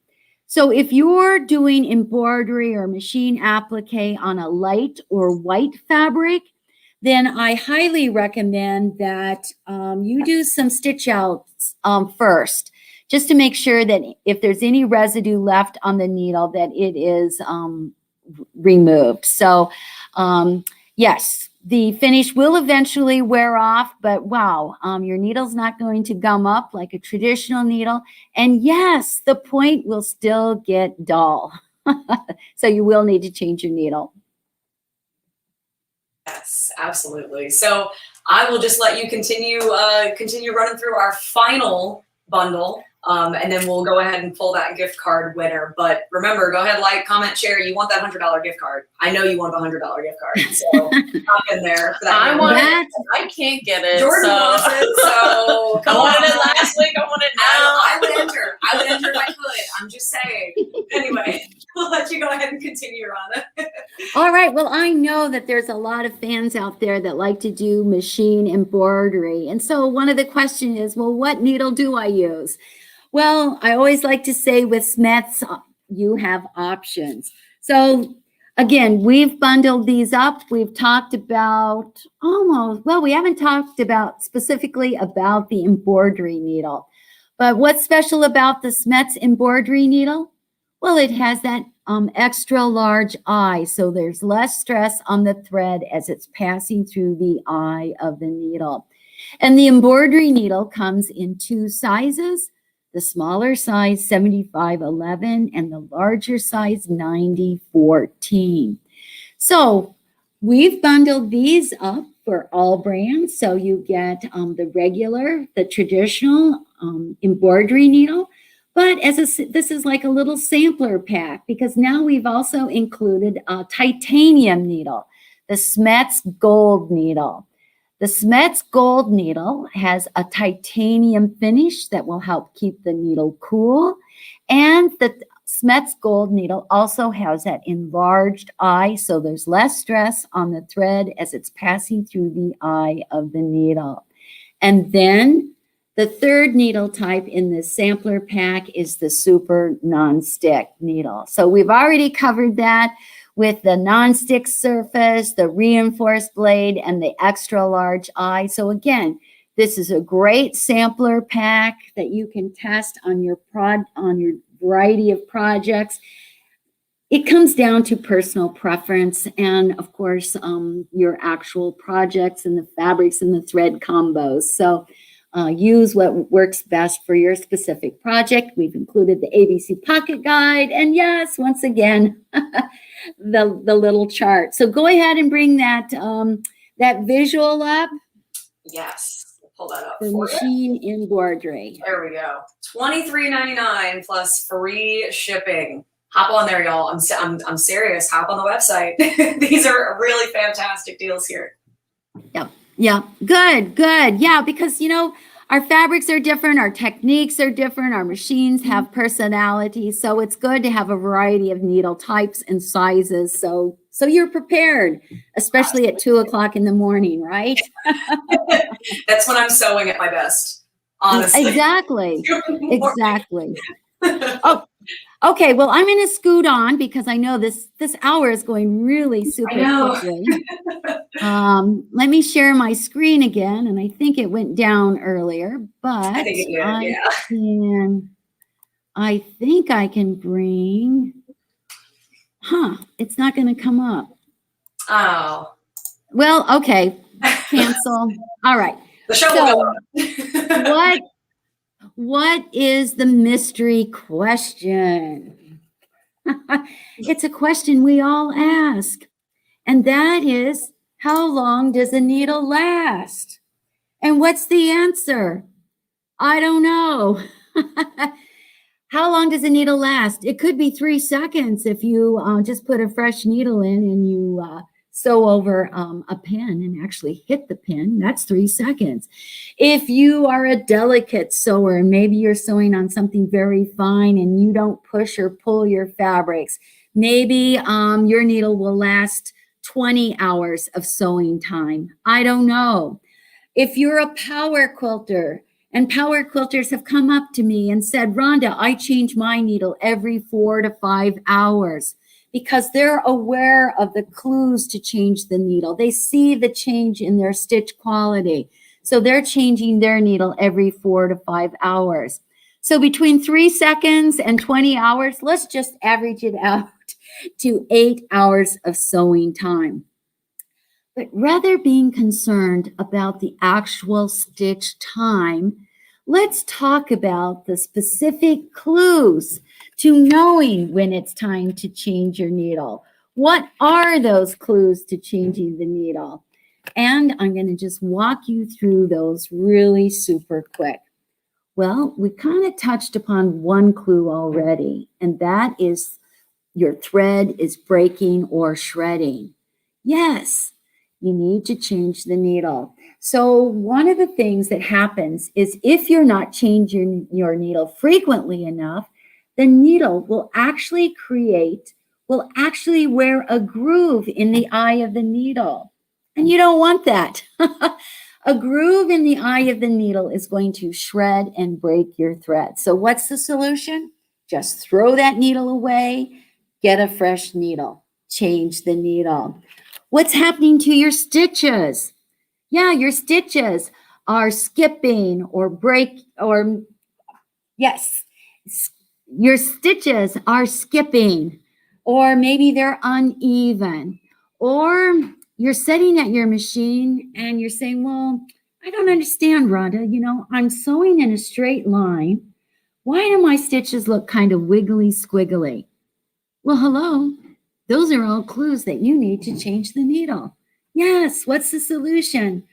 So if you're doing embroidery or machine applique on a light or white fabric, then I highly recommend that you do some stitch outs first, just to make sure that if there's any residue left on the needle, that it is removed. So yes, the finish will eventually wear off, but wow, your needle's not going to gum up like a traditional needle. And yes, the point will still get dull. So you will need to change your needle. Yes, absolutely. So I will just let you continue running through our final bundle. And then we'll go ahead and pull that gift card winner. But remember, go ahead, like, comment, share. You want that $100 gift card. I know you want the $100 gift card. So hop in there for that. I want it. I can't get it. Jordan wants it. So I wanted it last week. I want it now. I would enter if I could. I'm just saying. Anyway, we'll let you go ahead and continue, Rhonda. All right. Well, I know that there's a lot of fans out there that like to do machine embroidery. And so one of the questions is, well, what needle do I use? Well, I always like to say with Schmetz, you have options. So again, we've bundled these up. We've talked about we haven't talked about specifically about the embroidery needle. But what's special about the Schmetz embroidery needle? Well, it has that extra large eye, so there's less stress on the thread as it's passing through the eye of the needle. And the embroidery needle comes in 2 sizes. The smaller size, 7511, and the larger size, 9014. So we've bundled these up for AllBrands. So you get the traditional embroidery needle, but this is like a little sampler pack, because now we've also included a titanium needle, the Schmetz Gold needle. The Schmetz Gold needle has a titanium finish that will help keep the needle cool. And the Schmetz Gold needle also has that enlarged eye, so there's less stress on the thread as it's passing through the eye of the needle. And then the third needle type in this sampler pack is the super non-stick needle. So we've already covered that with the non-stick surface, the reinforced blade, and the extra large eye. So again, this is a great sampler pack that you can test on your variety of projects. it comes down to personal preference and, of course, your actual projects and the fabrics and the thread combos. So use what works best for your specific project. We've included the ABC Pocket Guide, and yes, once again, the little chart. So go ahead and bring that that visual up. Yes, pull that up for for machine embroidery. There we go. $23.99 plus free shipping. Hop on there, y'all. I'm serious. Hop on the website. These are really fantastic deals here. Yeah, good. Yeah, because, you know, our fabrics are different, our techniques are different, our machines have personality. So it's good to have a variety of needle types and sizes. So you're prepared, especially at 2 o'clock in the morning, right? That's when I'm sewing at my best, honestly. Exactly. Oh, okay. Well, I'm going to scoot on because I know this hour is going really super quickly. Let me share my screen again, and I think it went down earlier, but I think I can bring. It's not going to come up. Oh. Well, okay. Cancel. All right. The show will go on. What is the mystery question? It's a question we all ask. And that is, how long does a needle last? And what's the answer? I don't know. How long does a needle last? It could be 3 seconds if you just put a fresh needle in and you sew over a pin and actually hit the pin. That's 3 seconds. If you are a delicate sewer and maybe you're sewing on something very fine and you don't push or pull your fabrics, maybe your needle will last 20 hours of sewing time. I don't know. If you're a power quilter, and power quilters have come up to me and said, Rhonda, I change my needle every 4 to 5 hours because they're aware of the clues to change the needle. They see the change in their stitch quality. So they're changing their needle every 4 to 5 hours. So between 3 seconds and 20 hours, let's just average it out to 8 hours of sewing time. But rather being concerned about the actual stitch time, let's talk about the specific clues to knowing when it's time to change your needle. What are those clues to changing the needle? And I'm going to just walk you through those really super quick. Well, we kind of touched upon one clue already, and that is your thread is breaking or shredding. Yes, you need to change the needle. So one of the things that happens is if you're not changing your needle frequently enough, the needle will actually wear a groove in the eye of the needle. And you don't want that. A groove in the eye of the needle is going to shred and break your thread. So what's the solution? Just throw that needle away, get a fresh needle, change the needle. What's happening to your stitches? Yeah, your stitches are skipping or your stitches are skipping, or maybe they're uneven, or you're sitting at your machine and you're saying, well, I don't understand, Rhonda. You know, I'm sewing in a straight line. Why do my stitches look kind of wiggly squiggly? Well, hello. Those are all clues that you need to change the needle. Yes, what's the solution?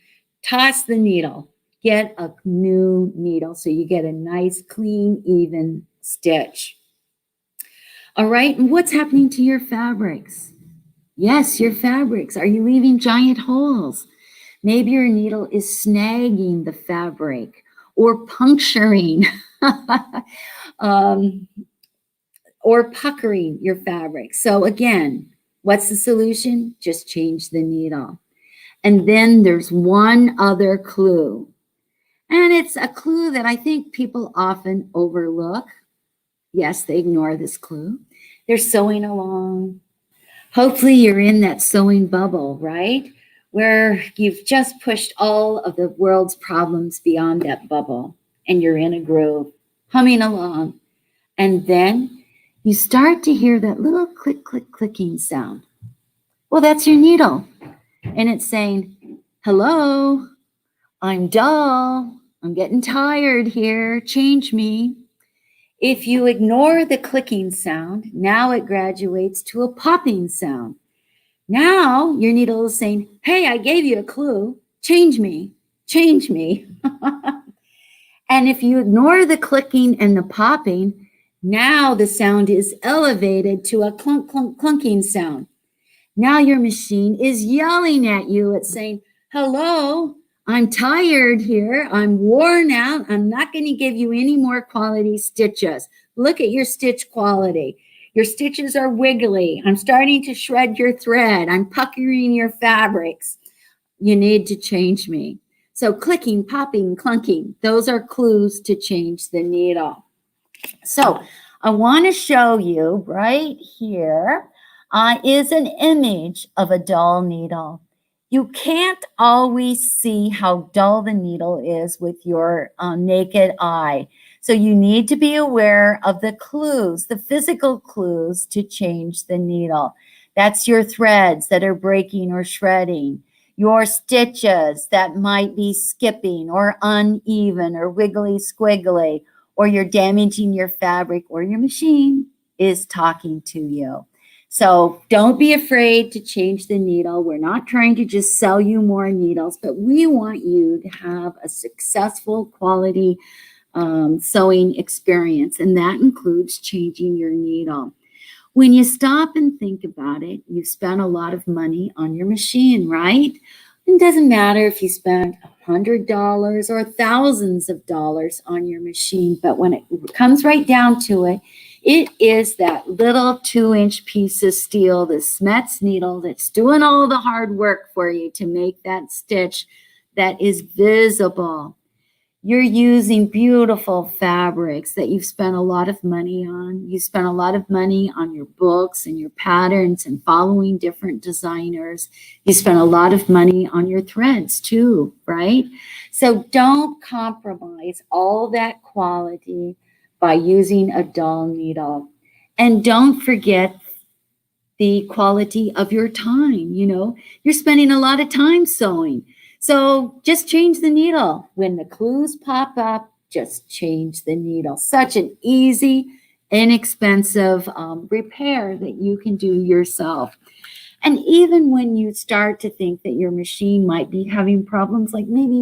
Toss the needle. Get a new needle so you get a nice, clean, even stitch. All right, and what's happening to your fabrics? Yes, your fabrics. Are you leaving giant holes? Maybe your needle is snagging the fabric or puncturing. Or puckering your fabric. So again, what's the solution? Just change the needle. And then there's one other clue. And it's a clue that I think people often overlook. Yes, they ignore this clue. They're sewing along. Hopefully you're in that sewing bubble, right? Where you've just pushed all of the world's problems beyond that bubble and you're in a groove, humming along. And then you start to hear that little click, click, clicking sound. Well, that's your needle. And it's saying, hello, I'm dull. I'm getting tired here. Change me. If you ignore the clicking sound, now it graduates to a popping sound. Now your needle is saying, hey, I gave you a clue. Change me. Change me. And if you ignore the clicking and the popping, now the sound is elevated to a clunk, clunk, clunking sound. Now your machine is yelling at you. It's saying, hello, I'm tired here. I'm worn out. I'm not going to give you any more quality stitches. Look at your stitch quality. Your stitches are wiggly. I'm starting to shred your thread. I'm puckering your fabrics. You need to change me. So clicking, popping, clunking, those are clues to change the needle. So I want to show you right here is an image of a dull needle. You can't always see how dull the needle is with your naked eye. So you need to be aware of the clues, the physical clues to change the needle. That's your threads that are breaking or shredding, your stitches that might be skipping or uneven or wiggly squiggly, or you're damaging your fabric or your machine is talking to you. So don't be afraid to change the needle. We're not trying to just sell you more needles, but we want you to have a successful quality sewing experience, and that includes changing your needle. When you stop and think about it, you've spent a lot of money on your machine, right? It doesn't matter if you spent $100 or thousands of dollars on your machine, but when it comes right down to it, it is that little 2-inch piece of steel, the Schmetz needle, that's doing all the hard work for you to make that stitch that is visible. You're using beautiful fabrics that you've spent a lot of money on. You spent a lot of money on your books and your patterns and following different designers. You spent a lot of money on your threads too, right? So don't compromise all that quality by using a dull needle. And don't forget the quality of your time. You know, you're spending a lot of time sewing. So just change the needle. When the clues pop up, just change the needle. Such an easy, inexpensive repair that you can do yourself. And even when you start to think that your machine might be having problems, like maybe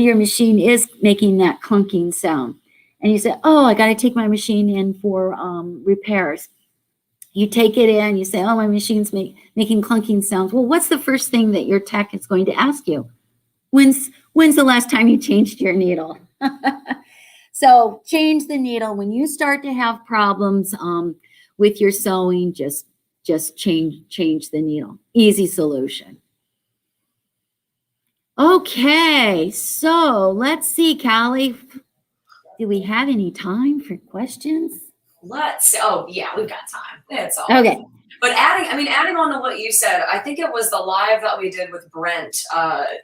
your machine is making that clunking sound. And you say, oh, I got to take my machine in for repairs. You take it in, you say, oh, my machine's making clunking sounds. Well, what's the first thing that your tech is going to ask you? When's the last time you changed your needle? So change the needle. When you start to have problems with your sewing, just change the needle. Easy solution. Okay, so let's see, Callie. Do we have any time for questions? Oh yeah, we've got time. That's all. Okay. But adding on to what you said, I think it was the live that we did with Brent,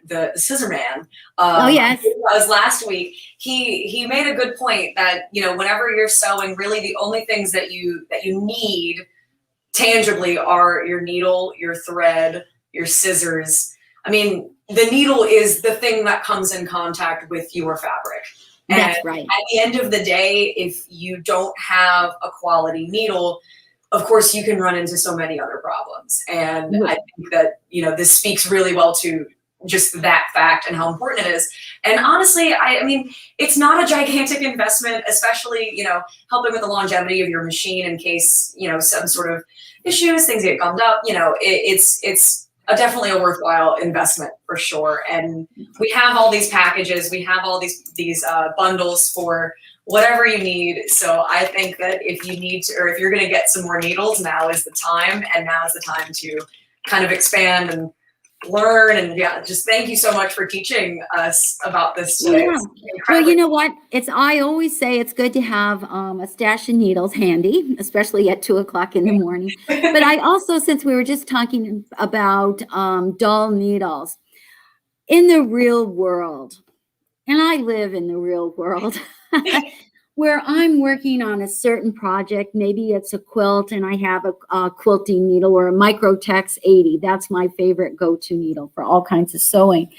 the scissor man. Oh yes. It was last week. He made a good point that, you know, whenever you're sewing, really the only things that you need tangibly are your needle, your thread, your scissors. I mean, the needle is the thing that comes in contact with your fabric. And that's right. At the end of the day, if you don't have a quality needle, of course, you can run into so many other problems. And I think that, you know, this speaks really well to just that fact and how important it is. And honestly, I mean, it's not a gigantic investment, especially, you know, helping with the longevity of your machine in case, you know, some sort of issues, things get gummed up, you know, it's definitely a worthwhile investment for sure. And we have all these packages, we have all these bundles for whatever you need. So I think that if you need to, or if you're going to get some more needles, now is the time, and now is the time to kind of expand and learn. And yeah, just thank you so much for teaching us about this today. Yeah. Well, you know what? I always say it's good to have a stash of needles handy, especially at 2 o'clock in the morning. But I also, since we were just talking about dull needles, in the real world, and I live in the real world, where I'm working on a certain project. Maybe it's a quilt and I have a quilting needle or a Microtex 80. That's my favorite go-to needle for all kinds of sewing.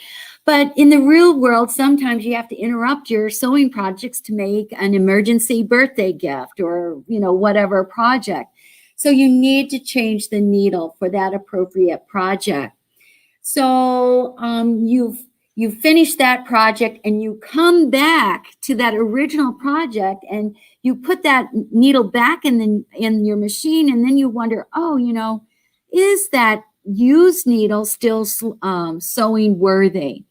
But in the real world, sometimes you have to interrupt your sewing projects to make an emergency birthday gift or, whatever project. So you need to change the needle for that appropriate project. So you've finished that project and you come back to that original project and you put that needle back in your machine, and then you wonder, is that used needle still sewing worthy?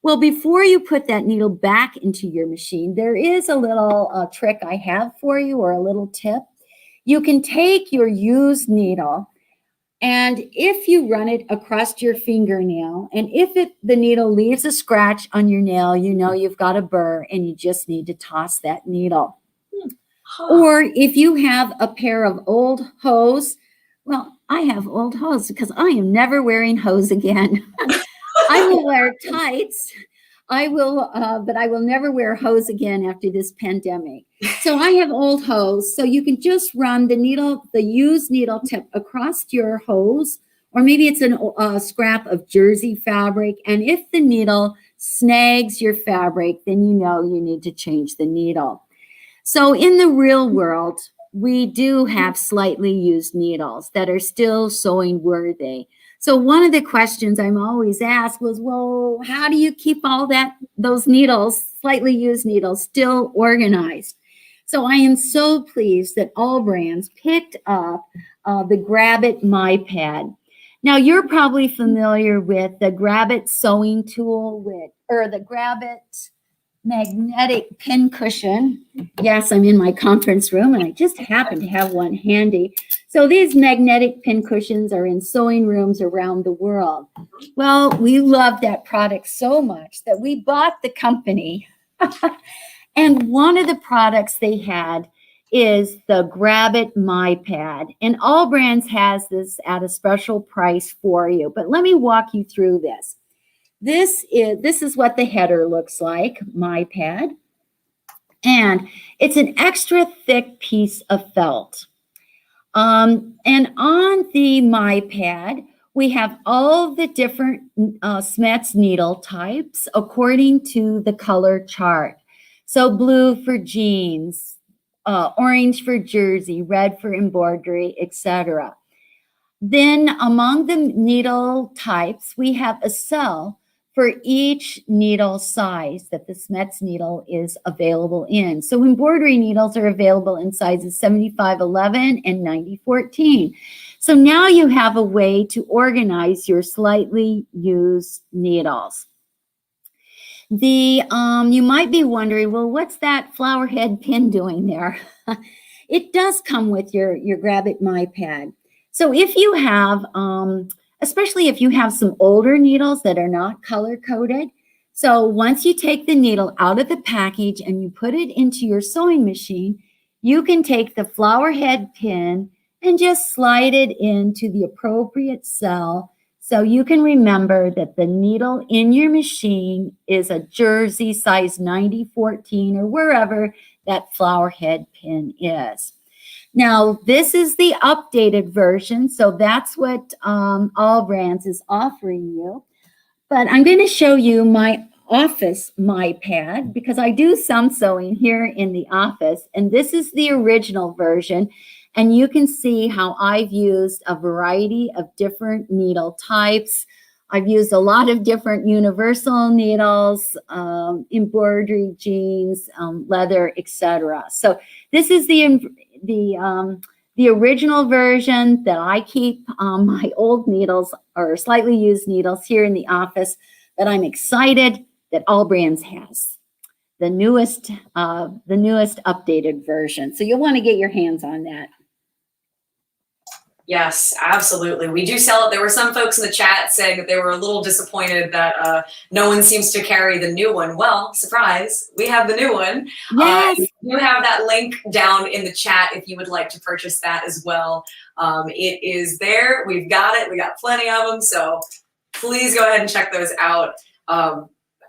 Well, before you put that needle back into your machine, there is a little trick I have for you, or a little tip. You can take your used needle, and if you run it across your fingernail, and if the needle leaves a scratch on your nail, you've got a burr and you just need to toss that needle. Or if you have a pair of old hose, well, I have old hose because I am never wearing hose again. I will wear tights. But I will never wear hose again after this pandemic. So I have old hose. So you can just run the used needle tip across your hose, or maybe it's a scrap of jersey fabric. And if the needle snags your fabric, then you need to change the needle. So in the real world, we do have slightly used needles that are still sewing worthy. So one of the questions I'm always asked was, well, how do you keep those needles, slightly used needles, still organized? So I am so pleased that AllBrands picked up the Grab-It My Pad. Now you're probably familiar with the Grab-It sewing tool or the Grab-It magnetic pin cushion. Yes, I'm in my conference room and I just happen to have one handy. So these magnetic pin cushions are in sewing rooms around the world. Well, we love that product so much that we bought the company. And one of the products they had is the Grab-It My Pad. And AllBrands has this at a special price for you. But let me walk you through this. This is what the header looks like, My Pad. And it's an extra thick piece of felt. And on the My Pad, we have all the different Schmetz needle types according to the color chart. So blue for jeans, orange for jersey, red for embroidery, etc. Then among the needle types, we have a cell for each needle size that the Schmetz needle is available in. So embroidery needles are available in sizes 7511 and 9014. So now you have a way to organize your slightly used needles. You might be wondering, well, what's that flower head pin doing there? It does come with your Grab-It My Pad. So if you have, especially if you have some older needles that are not color-coded, so once you take the needle out of the package and you put it into your sewing machine, you can take the flower head pin and just slide it into the appropriate cell so you can remember that the needle in your machine is a jersey size 9014 or wherever that flower head pin is. Now, this is the updated version, so that's what AllBrands is offering you. But I'm going to show you my office My Pad because I do some sewing here in the office, and this is the original version. And you can see how I've used a variety of different needle types. I've used a lot of different universal needles, embroidery, jeans, leather, etc. So this is the original version that I keep my old needles or slightly used needles here in the office that I'm excited that AllBrands has. The newest updated version. So you'll want to get your hands on that. Yes, absolutely. We do sell it. There were some folks in the chat saying that they were a little disappointed that no one seems to carry the new one. Well, surprise, we have the new one. Yes. You have that link down in the chat if you would like to purchase that as well. It is there. We've got it. We got plenty of them. So please go ahead and check those out.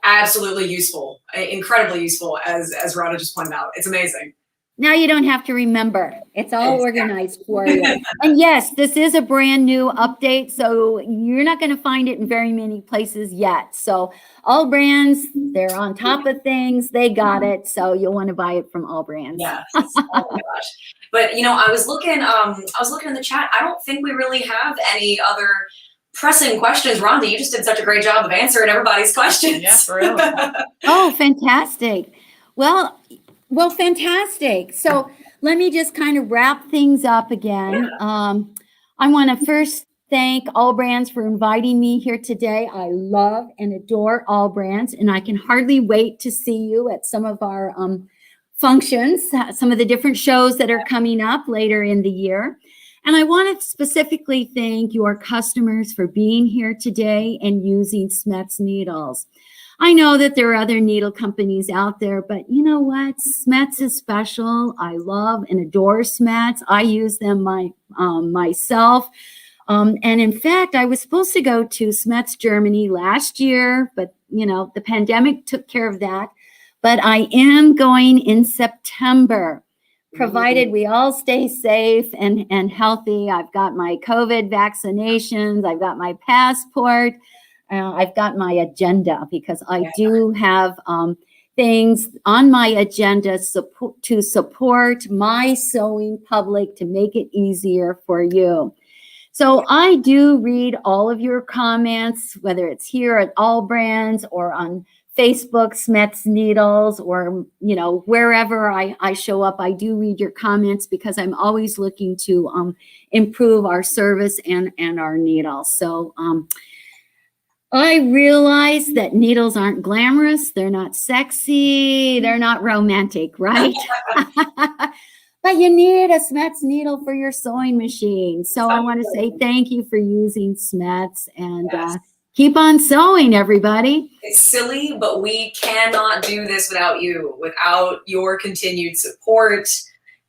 Absolutely useful, incredibly useful, as Rhonda just pointed out. It's amazing. Now you don't have to remember. It's all organized for you. And yes, this is a brand new update, so you're not going to find it in very many places yet. So AllBrands, they're on top of things. They got it. So you'll want to buy it from AllBrands. Yes. Oh my gosh. But I was looking in the chat. I don't think we really have any other pressing questions. Rhonda, you just did such a great job of answering everybody's questions. Yeah, for real. Oh, fantastic. Well, fantastic. So let me just kind of wrap things up again. I want to first thank AllBrands for inviting me here today. I love and adore AllBrands, and I can hardly wait to see you at some of our functions, some of the different shows that are coming up later in the year. And I want to specifically thank your customers for being here today and using SCHMETZneedles. I know that there are other needle companies out there, but you know what? Schmetz is special. I love and adore Schmetz. I use them myself. And in fact, I was supposed to go to Schmetz, Germany last year, but the pandemic took care of that. But I am going in September, provided we all stay safe and healthy. I've got my COVID vaccinations. I've got my passport. I've got my agenda because I do have things on my agenda to support my sewing public to make it easier for you. So I do read all of your comments, whether it's here at AllBrands or on Facebook, SCHMETZneedles, or wherever I show up. I do read your comments because I'm always looking to improve our service and our needles. So I realize that needles aren't glamorous, they're not sexy, they're not romantic, right? But you need a Schmetz needle for your sewing machine. So I want to say thank you for using Schmetz, and keep on sewing, everybody. It's silly, but we cannot do this without you, without your continued support,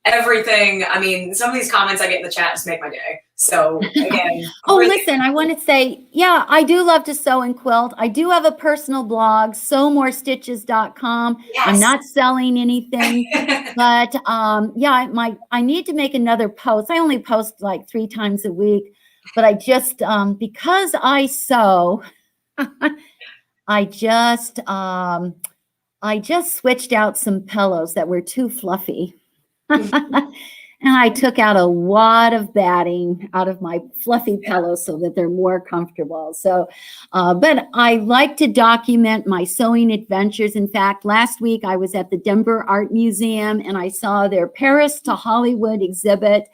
everything. I mean, some of these comments I get in the chat just make my day. So again. Listen, I want to say, I do love to sew and quilt. I do have a personal blog, sewmorestitches.com. Yes. I'm not selling anything, but I need to make another post. I only post like 3 times a week, but I just, because I sew, I just switched out some pillows that were too fluffy. And I took out a lot of batting out of my fluffy pillows so that they're more comfortable. So, but I like to document my sewing adventures. In fact, last week I was at the Denver Art Museum and I saw their Paris to Hollywood exhibit.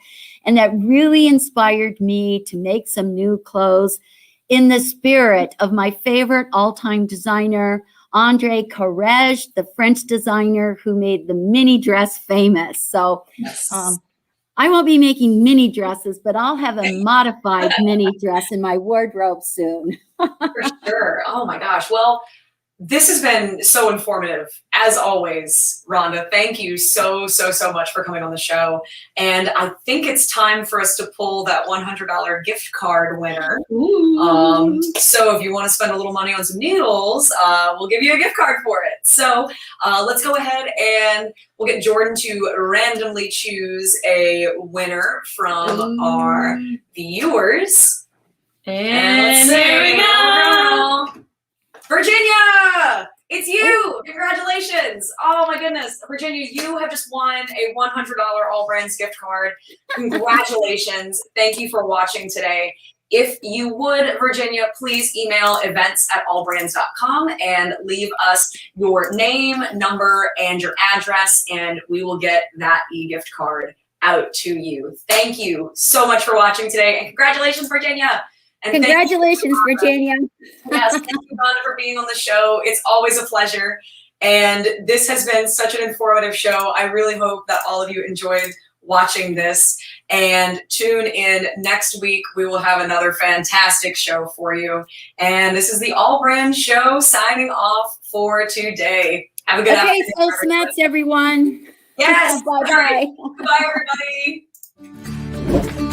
And that really inspired me to make some new clothes in the spirit of my favorite all-time designer, André Courrèges, the French designer who made the mini dress famous. So I won't be making mini dresses, but I'll have a modified mini dress in my wardrobe soon. For sure. Oh my gosh. Well, this has been so informative, as always, Rhonda. Thank you so much for coming on the show. And I think it's time for us to pull that $100 gift card winner. So if you want to spend a little money on some needles, we'll give you a gift card for it. So let's go ahead and we'll get Jordan to randomly choose a winner from our viewers. And there we go. Virginia, it's you. Congratulations. Oh my goodness. Virginia, you have just won a $100 AllBrands gift card. Congratulations. Thank you for watching today. If you would, Virginia, please email events@allbrands.com and leave us your name, number, and your address, and we will get that e-gift card out to you. Thank you so much for watching today, and congratulations, Virginia. And congratulations, Virginia. Yes, thank you, Rhonda, for being on the show. It's always a pleasure. And this has been such an informative show. I really hope that all of you enjoyed watching this. And tune in next week. We will have another fantastic show for you. And this is the AllBrands show signing off for today. Have a good afternoon. Okay, so Schmetz, everyone. Yes. Bye-bye. Goodbye, everybody.